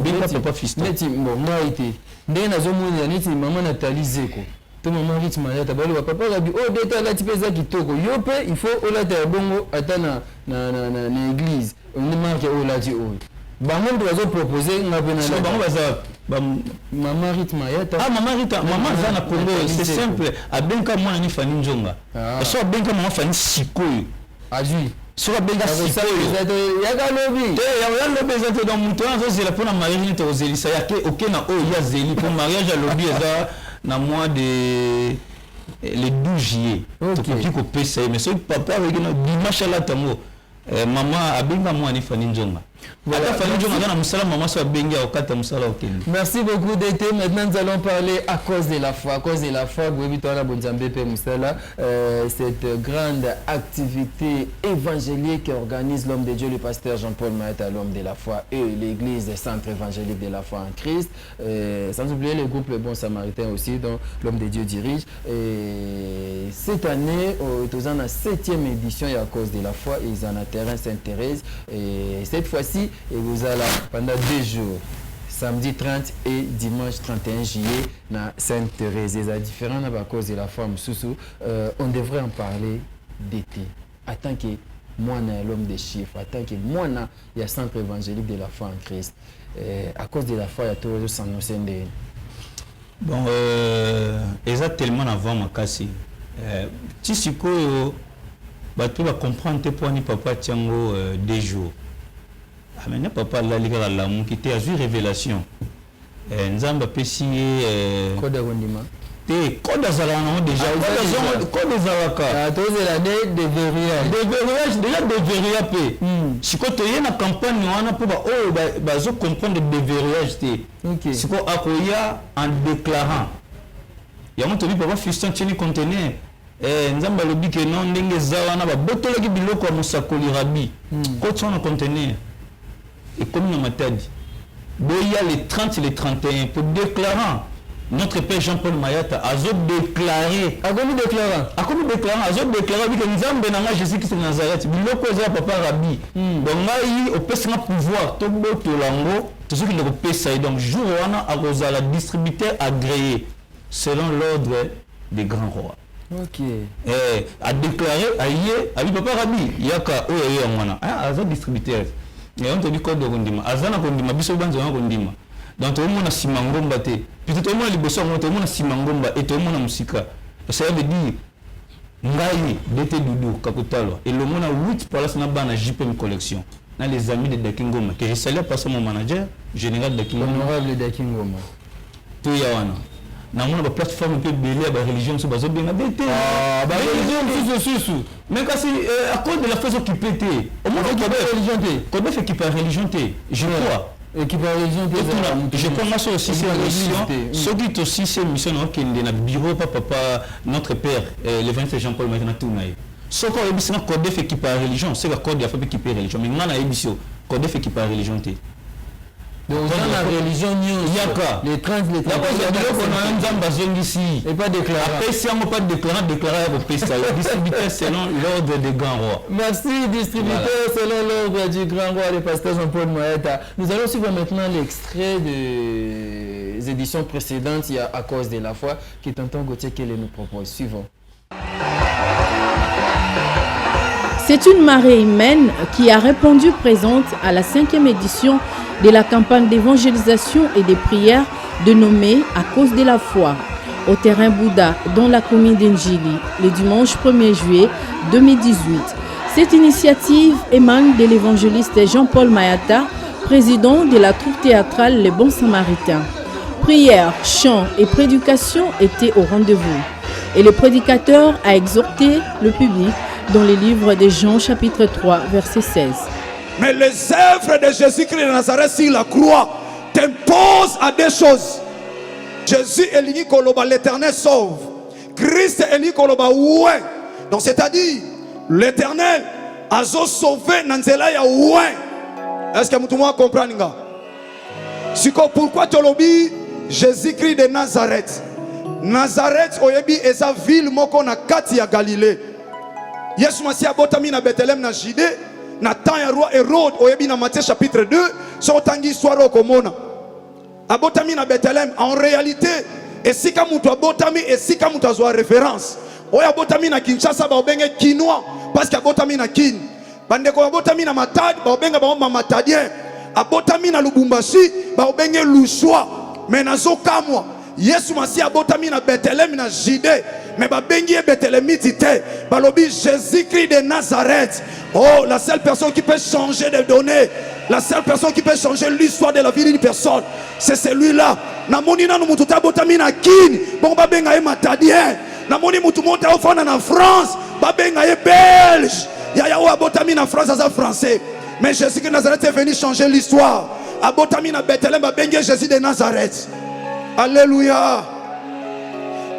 Benga papa Fiston. Neti bon moi été. Ndenge nazo mona neti maman Nathalie Zeko. To maman rythme ya tabalo papa rabi deta la tipeza kitoko yo pe il faut olata bongo atana na église on marque olati o bango ndo bazo proposer ngapena na bango baza maman rythme ya maman za na Congo c'est simple abenka mwana ni Fanny Njonga so abenka maman Fanny Sikoyo ajui so abenka Sikoyo yaka lobi ya lobi zato dans mon temps c'est la pour na mariage to zelisa yake okena o ya zeli pour mariage à lobi za na mois de le 12 juillet tu peux payer mais ce papa avec un dimanche à la tango maman abenga moi ni Fanny Njonga voilà Fanny Njonga na musala maman so abenga okata musala okende. Merci beaucoup d'être maintenant nous allons parler à cause de la foi Bwebitola Bonzambe pe musala cette grande activité évangélique qu'organise l'homme de Dieu le pasteur Jean-Paul Maeta l'homme de la foi et l'église des centres évangéliques de la foi en Christ sans oublier le groupe Le Bon Samaritain aussi dont l'homme de Dieu dirige et cette année nous avons la 7e édition et à cause de la foi ils en a terrain Sainte-Thérèse et cette fois-ci et vous allez pendant 2 jours samedi 30 et dimanche 31 juillet na Sainte-Thérèse. C'est différent à cause de la femme sous on devrait en parler d'été. En tant que moi, l'homme des chiffres, en tant que moi, il y a centre évangélique de la foi en Christ. À cause de la foi, il y a toujours s'annoncer de... Bon, exactement avant ma casse. Tu sais que tu vas comprendre que papa Tiango 2 jours. Mais papa là, il qui était à une révélation. Nzamba Pessi Code Rondima. Code Azalana déjà. Code Azalaka. Des verrouillages. Des verrouillages, déjà des verrouillages. Si tu es dans la campagne, on a pour comprendre des verrouillages. Si tu as en déclarant. Il y a un truc pour fiston tient conteneur. Nzamba le dit que non, ndenge zawana ba botola ki biloko musakoli rabi. Quand on a conteneur. Et comme nous m'avons dit, il y a les 30 et les 31 pour déclarant. Notre père Jean-Paul Mayata a déclaré. A comment déclaré que nous avons Jésus-Christ de Nazareth. Biloko za papa Rabbi. Donc là, il peut un pouvoir. Tobo Tolango, tout ce qui le peut ça. Donc jour on a la distributeur agréé selon l'ordre des grands rois. Ok. A déclaré à papa Rabbi. Il y a qu'à un distributeur. Et on te dit code de Rondima. Azana Rondima, biso banzo Rondima. Donc tout le monde a simangomba te. Puis tout le monde a liboso, tout le monde a simangomba et tout le monde a musika. Ça veut dire ngai d'été doudou kakutalo. Et le monde a 8 places na bana JPM collection. Dans les amis de Dakingoma que je salue par mon manager général Dakingoma. Honorable Dakingoma. Tout yawana. Na mona ba plateforme pe belé ba religion so bazo bien abete ba religion sous mais quand à cause de la façon qui pété au moins religion té ko fait qui par religion té je crois et qui par religion té je commence aussi ces mission ce qui aussi ces mission qui est dans bureau papa notre père le 27 Jean-Paul maintenant tout naï ce qu'on est bien code fait qui par religion c'est le code de la fait qui par religion mais maintenant émission code fait qui par religion té. Donc dans la religion les 30 les 30 et pas déclaré. Après si on pas déclaré distributeur selon l'ordre des grands rois. Merci distributeur selon l'ordre du grand roi le pasteur Jean-Paul Mayata. Nous allons suivre maintenant l'extrait des éditions précédentes. Il y a à cause de la foi qui est tonton Gauthier qui nous propose. Suivons. C'est une marée humaine qui a répondu présente à la 5e édition de la campagne d'évangélisation et de prières dénommée À cause de la foi, au terrain Bouddha, dans la commune d'Njili, le dimanche 1er juillet 2018. Cette initiative émane de l'évangéliste Jean-Paul Mayata, président de la troupe théâtrale Les Bons Samaritains. Prières, chants et prédication étaient au rendez-vous. Et le prédicateur a exhorté le public dans les livres de Jean chapitre 3 verset 16. Mais les œuvres de Jésus-Christ de Nazareth sur la croix t'imposent à des choses. Jésus est l'uni koloba, l'Éternel sauve. Christ est l'uni koloba, ouais. Donc c'est-à-dire, l'Éternel a sauvé Nanzela ya ouais. Est-ce que vous comprenez? Pourquoi tu lobby Jésus-Christ de Nazareth? Nazareth oyebi eza ville moko na kati ya Galilée. Yesu Masi abotami na Bethléem na Judée. Na temps ya roi Hérode oyebi na Matthieu chapitre 2 so tangi histoire okomona abotami na Bethléem en réalité esika mutu abotami esika mutu azwa référence oya abotami na Kinshasa ba obenge Kinois parce que abotami na Kin bandeko abotami na Matadi ba obenga ba Matadien abotami na Lubumbashi ba obenge Lushwa mais nazo kamwa Yesu Masi abotami na Bethléem na Judée mais ba bengi Bethléemite te balobi Jésus-Christ de Nazareth. Oh, la seule personne qui peut changer de données, la seule personne qui peut changer l'histoire de la vie d'une personne, c'est celui-là. Namoni na mutu tabotami na Kin, bon ba benga e Matadien. Namoni mutu monta ofana na France, ba benga e Belge. Ya wa botami na France as français. Mais Jésus-Christ de Nazareth est venu changer l'histoire. Abotami na Bethléem ba bengi Jésus de Nazareth. Alléluia.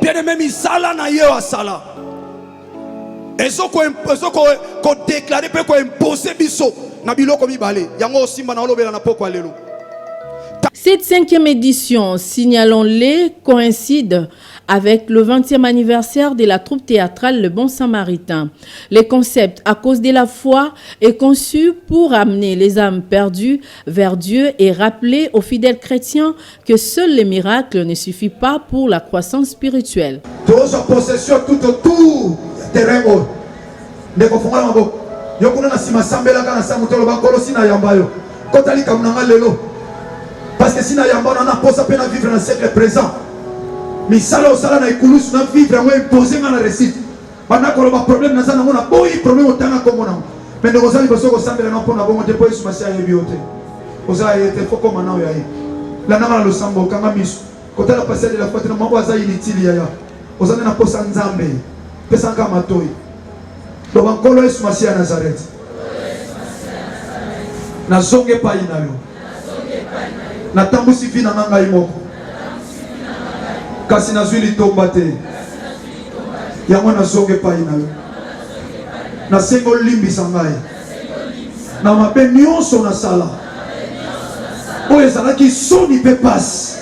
Bien même isala na yo asala. Ezo ko déclarer pe ko imposer biso na biloko mibale. Yango simba na olobela na poko alelo. Cette 5e édition, signalons-les, coïncide avec le 20e anniversaire de la troupe théâtrale Le Bon Samaritain. Le concept à cause de la foi est conçu pour amener les âmes perdues vers Dieu et rappeler aux fidèles chrétiens que seuls les miracles ne suffisent pas pour la croissance spirituelle. Possession tout autour terrain. Yokuna na sima sambela kana samutolo bankolo sina yambayo kotali kamnanga lelo parce que sina yamba na posa pena vivre dans le siècle présent misala osala na ikulusu na vivre ngo imposer na récite bana ko ba problème na sana ngona boyi problème otanga komona mais ndeko zali bosoko sambela na pona bongo te po yesu masia yebiote oza yete foko manao yayi la nanga lo sambo kanga misu kotala passer de la foi na mambo aza inutile ya oza na posa nzambe pesa kama matoi. Donc encore Yesu Masia ya Nazareth. Na zonge pa inayo. Na tambusi fina nanga imoko. Kasi na zwili tomba te. Yango na zonge pa inayo. Na sengo limbi sangai. Na mabe nyonso na sala. Oyo ezalaki soni pe passe.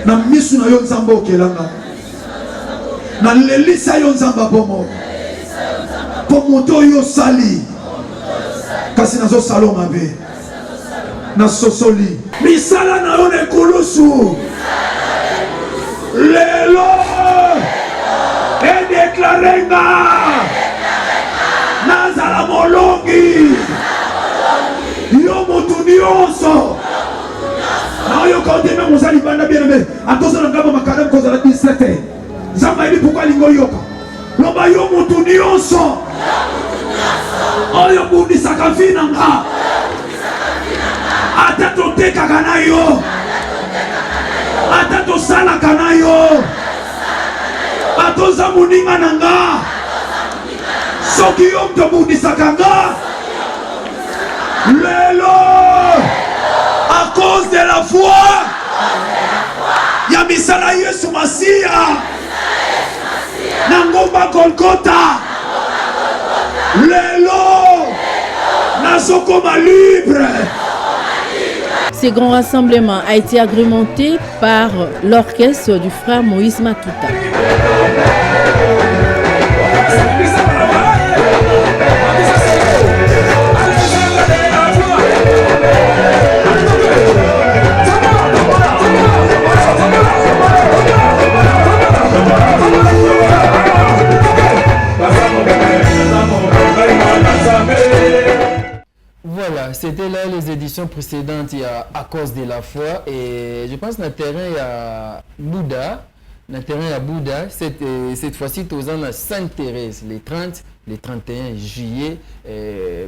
Na misu na yo nzambe okelanga. Na lelisa yo nzamba bomo. Pomoto yo sali kasi nazo saloma be na sosoli misala na yo nekulusu lelo edeclarenga nazala molongi yo motu nyonso na yo kaoteme mosali banda bien aimé atozala ngamba makadam kozala 17 nzamba yebi pourquoi lingo yoka loba yo motu nyonso oyo bundisaka vi na nga ata totekaka na yo ata tosalaka na yo atoza moninga na nga soki yo moto bundisaka nga lelo à cause de la foi ya misala Yesu Masia na ngomba Golgotha lelo nazokoma libre. Ce grand rassemblement a été agrémenté par l'orchestre du frère Moïse Matuta. Voilà, c'était là les éditions précédentes, il y a à cause de la foi et je pense que le terrain il y a Bouddha, cette fois-ci tous en Sainte-Thérèse, les 30, les 31 juillet,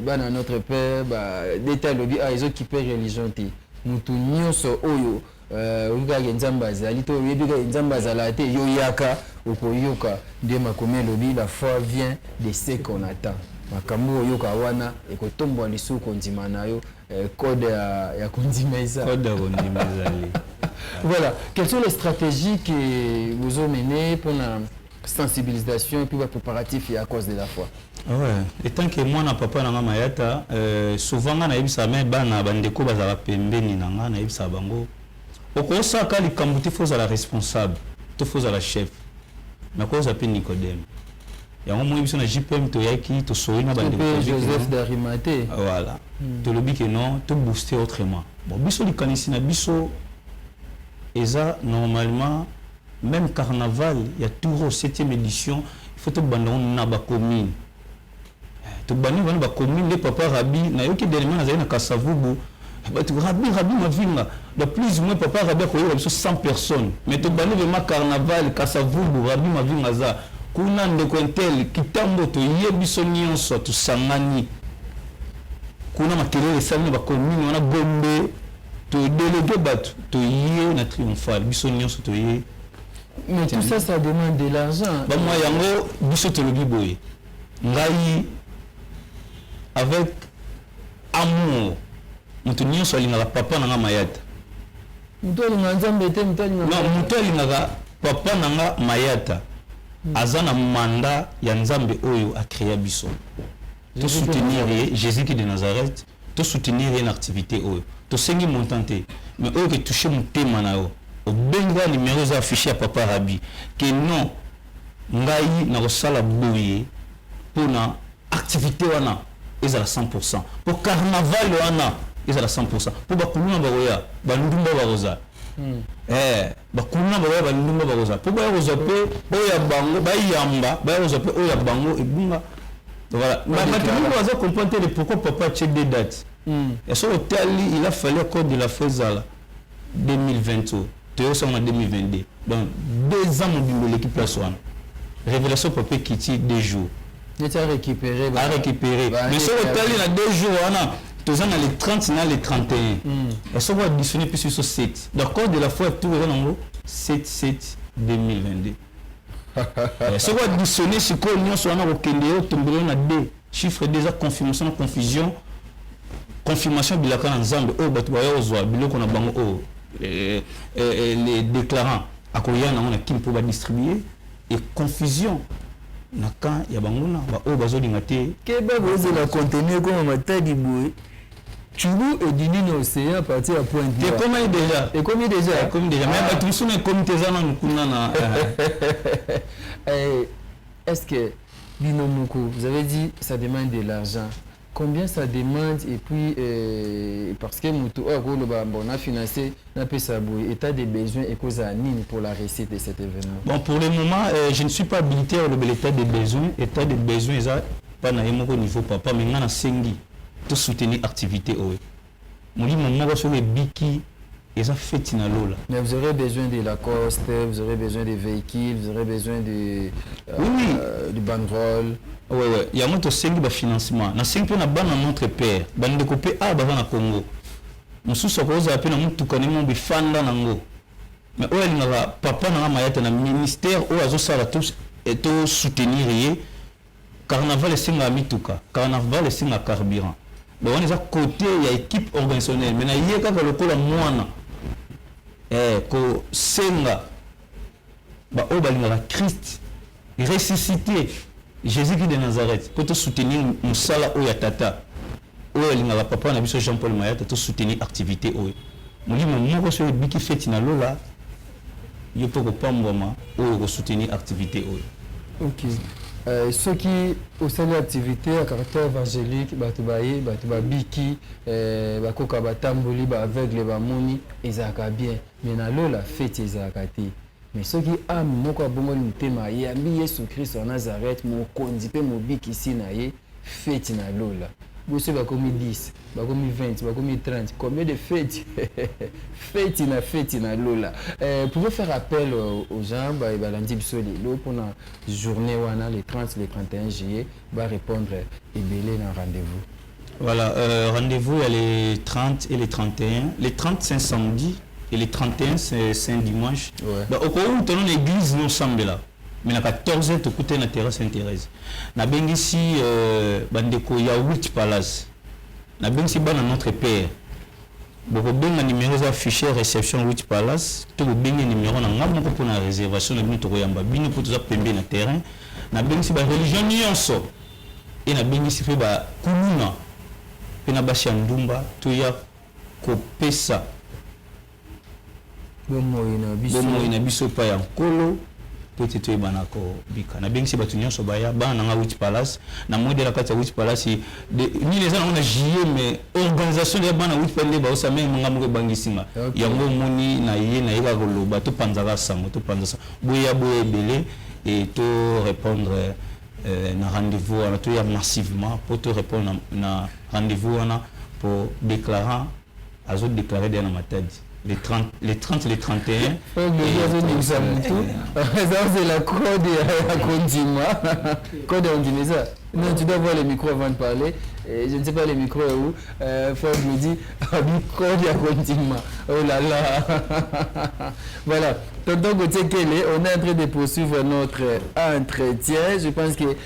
dans notre père, d'état lobby à les occupés religion ti, mutu nyonso oyo, ukage nzamba zali to yebiga nzamba zalate yoyaka okoyoka de makome lobby la foi vient de ce qu'on attend. Makambo yoka wana ekotombwa lisuko ndima nayo code ya kondimeza voilà, quelles sont les stratégies que vous avez menées pour la sensibilisation et puis le préparatif à cause de la foi? Ouais, et tant que moi na papa na mayata souvent na yebisa me bana bandeko bazala pembeni na nga na yebisa bango okosa ka likambuti faut la responsable to faut la chef na cause api Nicodème. Il y a un moment où on a JPM, to soina Joseph d'Arimathée. Voilà. To le que non, to booster autrement. Bon, biso li kanisina biso eza normalement même carnaval, il y a toujours 7e édition, il faut to bandon na ba commune. To bani wana ba commune les papa Rabi na yoki dernièrement na Kasavubu. Rabi ma vinga. De plus ou moins papa Rabi ko yo 100 personnes. Mais to bani vraiment carnaval Kasavubu Rabi ma vinga za. Kuna ndeko entel kitambo to yebiso nyonso to sangani kuna makelele sami ba commune wana bombe to délégué batu to yé na triomphal biso nyonso to yé. Mais tout ça ça demande de l'argent. Ba moi yango biso to lobi boye ngai avec amour mutu nyonso alinga papa na nga mayata mutu alinga nzambe te mutu alinga papa na nga mayata azana mandat ya nzambe oyo a créé biso to soutenir Jésus qui de Nazareth to soutenir une activité oyo to sengi montante mais oyo que toucher mutema na yo au benga numéro za affiché à papa Rabi que non ngai na kosala boye pour na activité wana ezala 100% pour carnaval wana ezala 100% pour bakuluna bakoya bandumba bakoza bakuluna bakoya bandumba bakoza pour bakoza pe oya bango bayamba bakoza pe oya bango ebunga voilà mais maintenant on va comprendre pourquoi papa check des dates et sur le tali il a fallu encore de la faisala 2022 tu sommes en 2022 donc 2 ans de l'équipe la soine révélation papa Kiti 2 jours tu as récupéré mais sur le tali il 2 jours tu es dans les 30 dans les 31 et ça va additionner plus sur 7 d'accord de la fois tout est en gros 7 2022 ça va additionner ce qu'on y a sur un okendeo tomber na 2 chiffre déjà confirmation confusion confirmation de la Nzambe oh batu ba yozwa biloko na bango oh les déclarants akoya na on kim pour ba distribuer et confusion na kan ya bango na ba oh bazolinga te ke ba bozo la contenir comme matadi boy Chubou et Dini Océan à partir à point de et combien déjà mais batu sont un comité za na mukuna na est-ce que Bino Moko vous avez dit ça demande de l'argent. Combien ça demande et puis parce que on a financé état des besoins et cause à Nîmes pour la réussite de cet événement. Bon pour le moment je ne suis pas habilité à l'état des besoins ça pas na au niveau papa mais na sengi to soutenir activité mon moment sur les biki et ça fait na lola. Mais vous aurez besoin de Lacoste, vous aurez besoin des véhicules, vous aurez besoin de du banderole. Ouais il y a mon to sengi ba financement na sengi na bana notre père bande copier a bana Congo mususu ko za pe na mutu kanimo bi fanda nango mais oyo linga papa na mayata na ministère o azo sala tous et to soutenir yé carnaval singa mituka carnaval singa carburant bon on est à côté il y a équipe organisationnelle mais na yé ka lokola mwana ko senga ba o balinga Christ ressuscité Jésus-Christ de Nazareth pour te soutenir musala o ya tata o linga papa na biso Jean-Paul Mayata to soutenir activité o moli mo so biki feti na lola yo poko pamboma o ko soutenir activité o. OK. Ceux qui au sein de l'activité à caractère évangélique batubaye batubabiki bakoka batamboli ba aveugle ba moni ezaka bien mais na lola feti ezaka te. Mais ceux qui aiment mon corps bon mutema ya bi Yesu Christ en Nazareth mon kondipe mo biki sinaye fête na lola. Vous savez comme 10, comme 20, comme 30, combien de fêtes fête na lola. Pouvez faire appel aux gens et balandi bisoli pour la journée wana les 30 les 31 juillet va répondre et belé dans rendez-vous. Voilà, rendez-vous les 30 et les 31. Les 30 c'est samedi et les 31 c'est un dimanche. Ouais. Au cas où tu as une église non semble là. Mais na 14 to côté na terrasse Sainte-Thérèse. Na bengisi bandeko ya 8 palace. Na bengisi bana notre père. Boko benga numéro za fichier réception 8 palace, to benga numéro na ngam ko pona réservation na bino to yamba bino ko to za pembe na terrain. Na bengisi ba religion nyonso. Et na bengisi fe ba kuluna. Pe na bashi ndumba to ya ko pesa. Bomo ina biso pa ya nkolo. Peut-être banako bika na bengisi batu nyonso baya bana nga 8 palace na modèle kati 8 palace ni les gens on a JE mais organisation de bana 8 palace ba osame nga mo bangisinga yango moni na ye na yeka koloba to panzaka sango to panzasa boya belé et to répondre na rendez-vous on to ya massivement pour te répondre na rendez-vous on pour déclarer azo déclarer dans matadi les 30 les 31 c'est la code à Kondima code Ondineza. Non, tu dois voir le micro avant de parler. Je ne sais pas le micro où Ford me dit code à Kondima. Oh là là. Voilà, donc on est en train de poursuivre notre entretien. Je pense que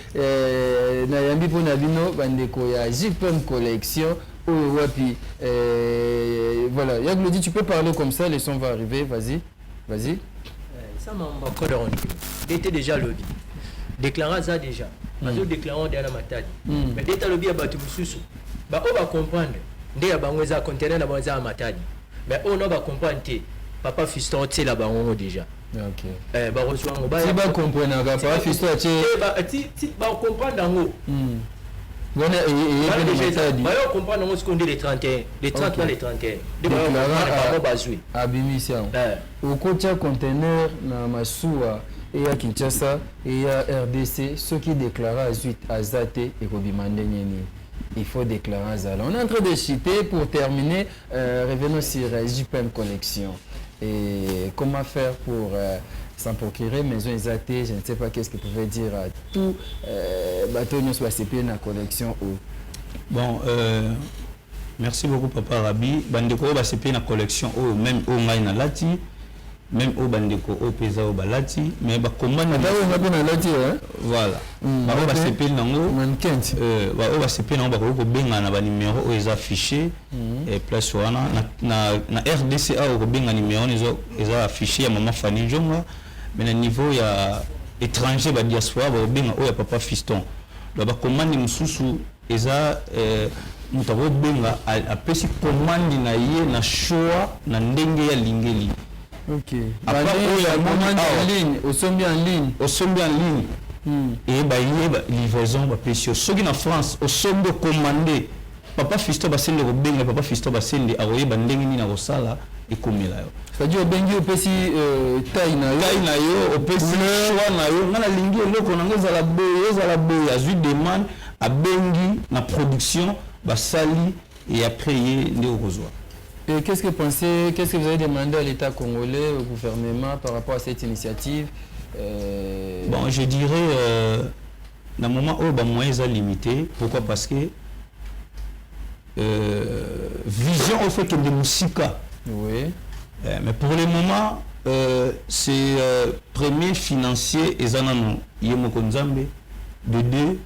Nayambi Ponabino Bandeko ya JPM collection. Oh, ouais, puis voilà, Yag le dit, tu peux parler comme ça, les sons vont arriver, vas-y. Ça m'a était déjà lobby. Déclarant ça déjà. Nous déclarons derrière ma tête. Mais dès que le lobby a battu le sous, on va comprendre. Dès que le conteneur a battu ma tête. Mais on va comprendre. papa fiston tu là bango déjà. OK. Ba reçoit ngo ba. Si ba comprendre papa fiston ti ba comprendre dango. Bon et ba yo comprendre ngo ce qu'on dit les 31, les 30 dans les 31. De ba bazui. Abimission. Au côté conteneur na masuwa et à Kinshasa et à RDC ceux qui déclarent à Zate et Kobimande Nyeni. Il faut déclarer ça. On est en train de citer pour terminer. Revenons sur JPM Collection. Et comment faire pour s'en procurer maison exatée. Je ne sais pas qu'est-ce que vous pouvez dire à tout bateau nous soit CP dans la collection. Bon, merci beaucoup Papa Rabi. Bandeko va CP dans la collection même au Maïna Lati. Même au bandeko au pesa au balati mais ba comment na lati voilà ba ba CP nango manquent ba ba CP nango ba ko benga na ba numéro o eza affiché et place wana na RDCA ko benga numéro nizo eza affiché ya mama Fanny Njonga mais na niveau ya étranger ba diaspora ba benga o ya papa fiston ba commande mususu eza mutabo benga a pesi commande na ye na choix na ndenge ya lingeli. Ok. Après, en ligne, au sommet en ligne. Au sommet en ligne. Et bah, il y a livraison, bah, précieux. Ceux qui en France, au sommet commandé, papa Fisto Bassende Robenga, papa Fisto Bassende, a voyé Bandengini na Rosala et comme là. C'est-à-dire, au Bengi, au Pessi, taille na yo, au Pessi, choix na yo, na lingi, on a la boye, a eu demande à Bengi, na production, Bassali, et après, il y a reçoit. Et qu'est-ce que vous avez demandé à l'État congolais, au gouvernement par rapport à cette initiative? Bon, je dirais, dans le moment où les moyens sont limités, pourquoi? Parce que vision au fait que de musique. Oui. Mais pour le moment, c'est premier financier, et Zanano Yemoko Nzambe, de deux,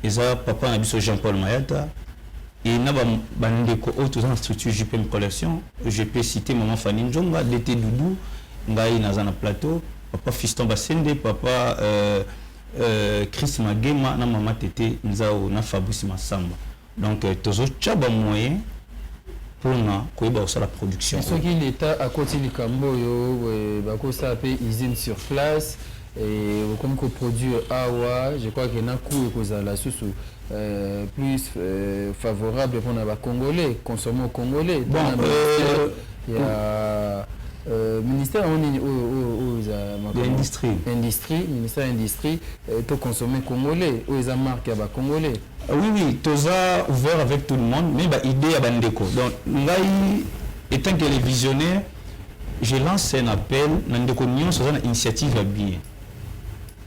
et ça, papa Nabiso Jean-Paul Mayata. Et na bandeko autres structure JPM Collection, je peux citer maman Fanny Njonga, DT Doudou, ngai nazana plateau, papa Fiston Bassende, papa Chris Magema, na maman Tété Nzao na Fabrice Massamba. Donc tozo tchaba moyen pour na koyeba aussi la production. Ce qui l'État à côté du Camboyo, bako ça appelle usine sur place. Et comme qu'on produit awa, je crois qu'il y a un coût plus favorable pour les Congolais, consommer aux Congolais. Bon, il y a ministère de l'industrie, ministère de l'industrie, tout consommer congolais, où ils ont marqué à Congolais. Oui, tout ça ouvert avec tout le monde, mais l'idée à Bandeko. Donc, là, étant que les visionnaires, je lance un appel, Nandeko Nyon, c'est une initiative à bien.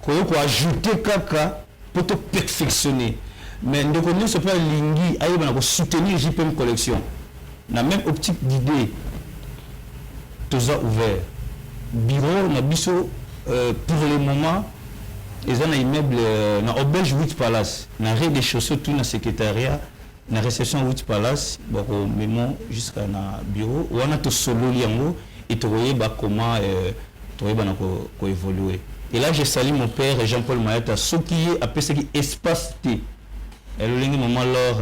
Qu'on ajouter kaka pour te perfectionner. Mais nous connaissons pas lingi pour soutenir JPM Collection. La même optique d'idée, tout ça ouvert. Bureau, na biso pour le moment, ils ont un immeuble na auberge 8 Palace, na rez-de-chaussée tout na secrétariat, na réception 8 Palace, bon même jusqu'à na bureau, on a tout solo liango et tu voyez comment tu voyez ko évoluer. Et là, je salue mon père Jean-Paul Mayata, ce qui est appelé ce qui espace T. Et le moment alors,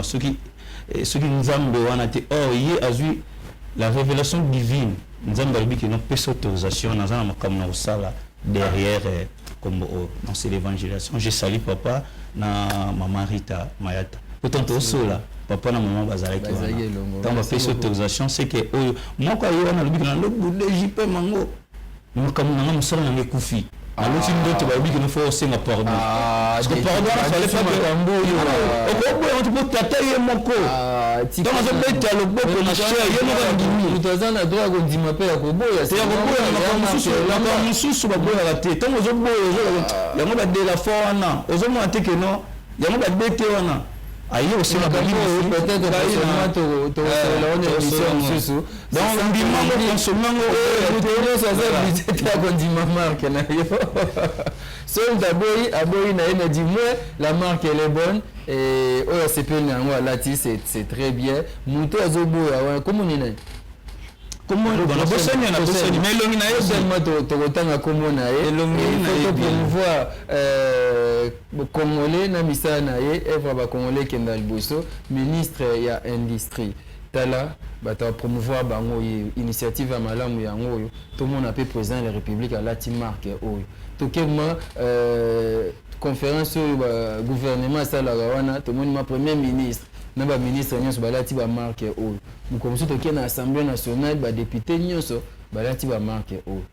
ce qui nous a eu la révélation divine. Nous avons dit que nous avons autorisation, nous avons derrière comme dans cette évangélisation. Je salue papa, maman Rita Mayata. Pourtant, tout là, papa et maman Bazarek. Quand on a fait cette autorisation, c'est que moi, quand il y a un but dans le bout de JP Mango. Nous comme nous avons sorti dans Koufi. Alors si nous devons dire qu'il nous faut aussi un pardon. Parce que pardon, il fallait pas que on peut tatailler mon corps. Donc on peut être le beau pour marcher. Il y a une nous avons le droit de dire ma père Kobo. C'est un peu la sous sous la boue à la tête. Tant aux autres il y a moi de la foi non. Aux autres moi que non. Il y a moi de bête on aïe aussi la galine peut-être que donc on dit mango consommant seul d'abord na dit moi la marque elle est bonne et OCP nango lati c'est très bien muto azobo comment on est comment on a bossé mais longi na yo seulement tokotanga comment na ye faut promouvoir congolais na misana na ye evra ba congolais kenda liboso ministre ya industrie tala bata promouvoir bango initiative ya malamu yango oyo tout le monde a pu président de la République à lati marque oyo to kema conférence oyo gouvernement salaka wana to moni ma premier ministre na ba ministre nyonso balati ba marque oyo mukomusu to kena assemblée nationale ba député nyonso balati ba marque oyo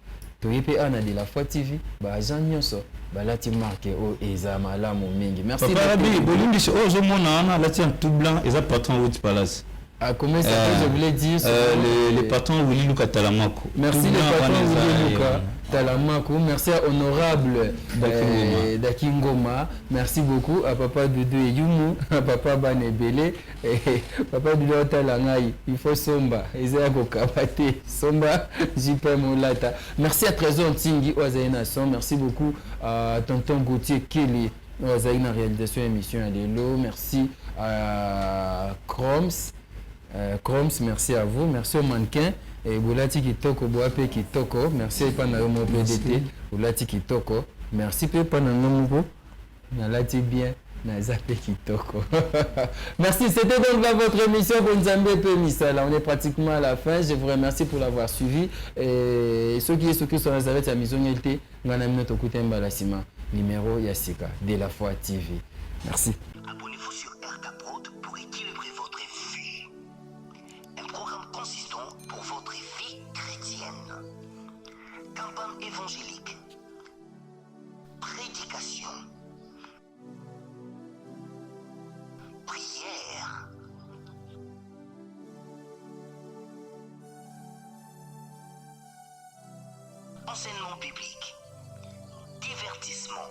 to yepe ana de la foi TV ba agent nyonso balati marque oyo eza malamu mingi. Merci Papa Rabi bolingi so ozo mona ana lati en tout blanc eza patron Wood Palace. Comment ça je voulais dire les patrons Willy Luka Talamako. Merci les patrons Willy Luka Talamako. Merci à honorable Dakingoma. Merci beaucoup à papa Doudou et Yumu, à papa Banebele et papa Doudou Talangai. Il faut Somba, Ezeko Kabate, Somba, JP Molata. Merci à Trésor Tingi Oazaïnation. Merci beaucoup à tonton Gauthier Kelly Oazaïna réalisation émission à Lelo. Merci à Kroms. Kroms, merci à vous, merci au mannequin et Boulati Kitoko, Boape Kitoko, merci Panayomo PDT, Boulati Kitoko, merci Panayomo, Nalati bien, Nazape Kitoko. Merci, c'était donc là votre émission Bonzambe Pemisala. On est pratiquement à la fin, je vous remercie pour l'avoir suivi et ceux qui sont réservés à la maison était Ganamino Tokutemba Lassima, numéro Yassika, de la foi TV. Merci. Abonnez-vous sur RK Prod pour équilibrer votre vie. Un programme consistant pour votre vie chrétienne. Campagne évangélique. Prédication. Prière. Enseignement biblique. Divertissement.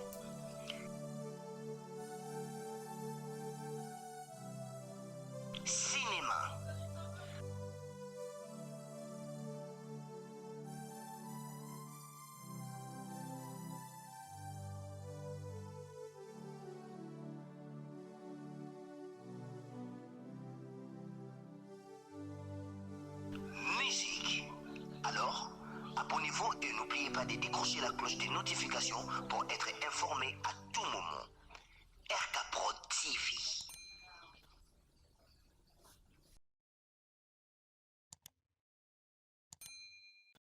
Cinéma. Musique. Alors, abonnez-vous et n'oubliez pas de décrocher la cloche des notifications pour être informé à